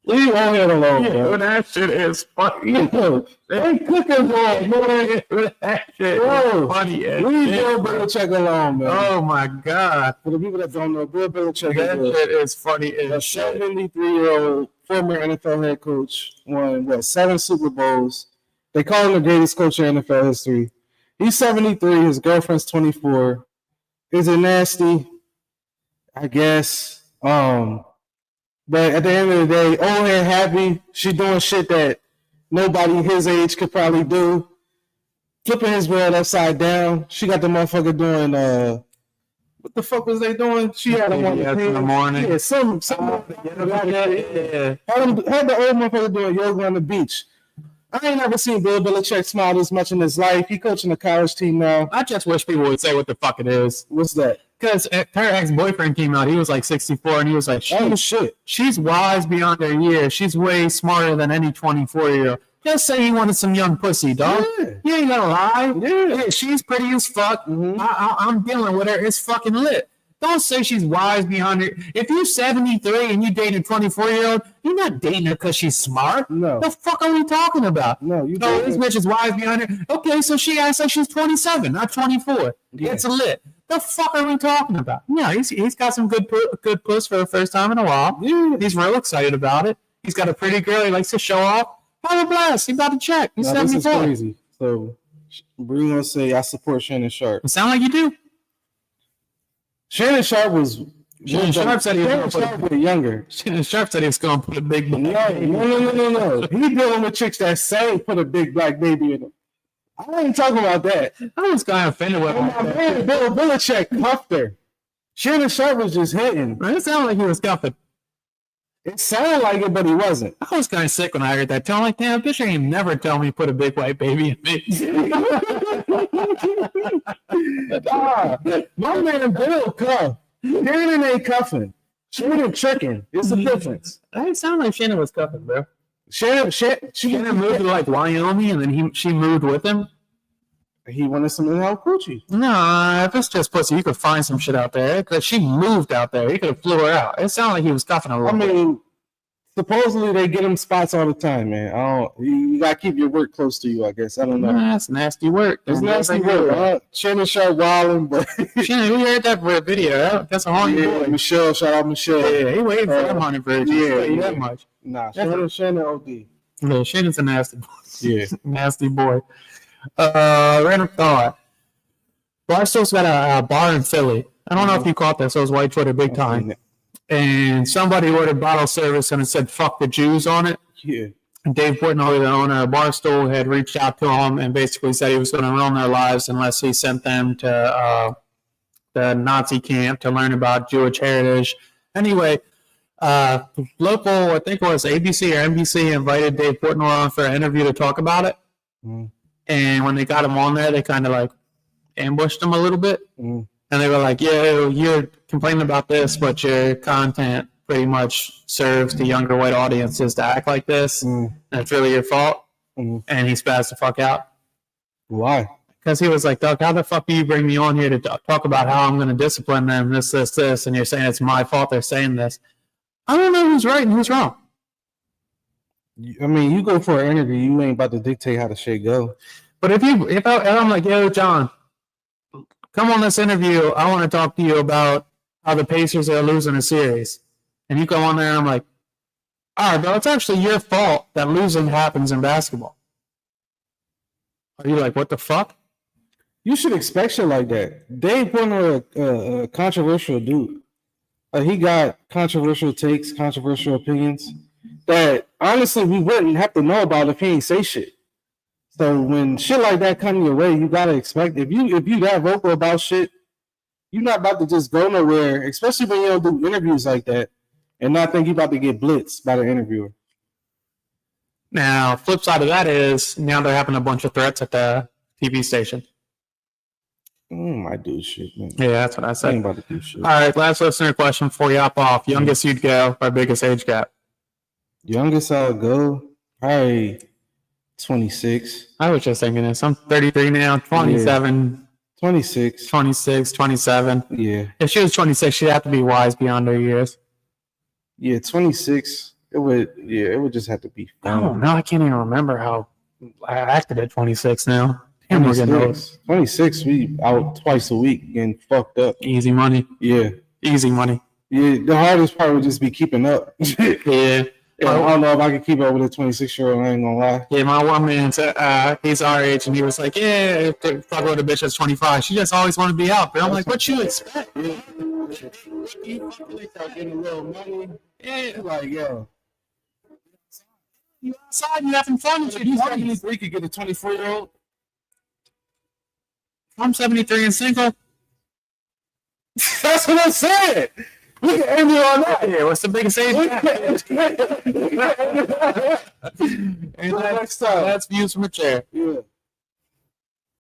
Leave all that alone, bro. That shit is funny. They cooking ball, man. That shit is funny as Leave shit. Bill Belichick alone, man. Oh my god. For the people that don't know, Bill Belichick shit is funny a as shit. 73-year-old former NFL head coach, won 7 Super Bowls. They call him the greatest coach in NFL history. He's 73. His girlfriend's 24. Is it nasty? I guess. But at the end of the day, old and happy, she doing shit that nobody his age could probably do. Flipping his world upside down. She got the motherfucker doing what the fuck was they doing? She had them on in the morning. Yeah, some had the old motherfucker doing yoga on the beach. I ain't never seen Bill Belichick smile this much in his life. He coaching a college team now. I just wish people would say what the fuck it is. What's that? Because her ex-boyfriend came out. He was like 64, and he was like, oh, shit. She's wise beyond her years. She's way smarter than any 24-year-old. Just say he wanted some young pussy, dog. Yeah. You ain't gonna lie. Yeah, she's pretty as fuck. Mm-hmm. I'm dealing with her. It's fucking lit. Don't say she's wise beyond her. If you're 73 and you date a 24-year-old, you're not dating her because she's smart. No. The fuck are we talking about? No, you know this bitch is wise beyond her. Okay, so she acts like she's 27, not 24. Yeah. It's lit. The fuck are we talking about? Yeah, he's got some good puss for the first time in a while. Yeah. He's real excited about it. He's got a pretty girl he likes to show off. Have a blast. He got to check. He's 74. This is crazy. So, Bree gonna say I support Shannon Sharpe. It sound like you do. Shannon Sharpe said he was going to put younger. Shannon Sharpe said he was going to put a big black baby. No. He dealing with chicks that say put a big black baby in them. I ain't talking about that. I was kind of offended with my man, Bill Belichick cuffed her. Shannon Sharpe was just hitting. It sounded like he was cuffing. It sounded like it, but he wasn't. I was kind of sick when I heard that. Telling like, damn, bitch ain't never tell me put a big white baby in me. My man Bill cuffed. Shannon ain't cuffing. Shannon checking. It's a difference. It sounded like Shannon was cuffing, bro. Shannon moved to like Wyoming, and then she moved with him. He wanted some in-house coochie. No, if it's just pussy, you could find some shit out there. Because she moved out there. He could have flew her out. It sounded like he was cuffing a little bit. Supposedly they get him spots all the time, man. You got to keep your work close to you, I guess. I don't know. That's nasty work. It's nasty work. Shannon Sharpe wilding, but... Shannon, we heard that video. That's a haunted boy. Michelle, shout out Michelle. Yeah, he waiting for them haunted virgins. Yeah, that much. Nah, Shannon OD. Yeah, Shannon's a nasty boy. Yeah. Nasty boy. Random thought. Barstool's got a bar in Philly. I don't know if you caught this. It was White Twitter big time. And somebody ordered bottle service and it said "fuck the Jews" on it. Yeah. And Dave Portnoy, the owner of Barstool, had reached out to him and basically said he was going to ruin their lives unless he sent them to the Nazi camp to learn about Jewish heritage. Anyway, local, I think it was ABC or NBC, invited Dave Portnoy on for an interview to talk about it. Mm. And when they got him on there, they kind of like ambushed him a little bit. Mm. And they were like, yeah, you're complaining about this, but your content pretty much serves the younger white audiences to act like this. Mm. And it's really your fault. Mm. And he spazzed the fuck out. Why? Because he was like, Doug, how the fuck do you bring me on here to talk about how I'm going to discipline them, this, and you're saying it's my fault they're saying this. I don't know who's right and who's wrong. I mean, you go for an interview, you ain't about to dictate how the shit go. But if I'm like, yo, John, come on this interview, I want to talk to you about how the Pacers are losing a series. And you come on there and I'm like, all right, bro, it's actually your fault that losing happens in basketball. Are you like, what the fuck? You should expect shit like that. Dave Portnoy, a controversial dude. He got controversial takes, controversial opinions that honestly we wouldn't have to know about if he ain't say shit. So when shit like that come your way, you gotta expect if you that vocal about shit, you're not about to just go nowhere, especially when you don't do interviews like that and not think you about to get blitzed by the interviewer. Now, flip side of that is now they're having a bunch of threats at the TV station. I do shit, man. Yeah, that's what I said. I ain't about to do shit. All right, last listener question before you hop off. Youngest you'd go, or biggest age gap? Youngest I'll go, probably 26. I was just thinking this. I'm 33 now, 27. Yeah. 26. 26, 27. Yeah. If she was 26, she'd have to be wise beyond her years. Yeah, 26. It would just have to be fun. Oh, no, I can't even remember how I acted at 26 now. 26, we out twice a week getting fucked up. Easy money. Yeah. Easy money. Yeah, the hardest part would just be keeping up. Yeah. I don't know if I can keep up with a 26-year-old, I ain't gonna lie. Yeah, my one man, he's our age, and he was like, yeah, if I go to a bitch that's 25, she just always want to be out. But I'm like, what you expect? Yeah. You start getting a little money. Yeah, like, yo. You outside, you having fun with your 23 could get a 24-year-old. I'm 73 and single. That's what I'm saying. We can end it on that. Yeah, what's the biggest age gap? Next time. That's views from a chair. Yeah.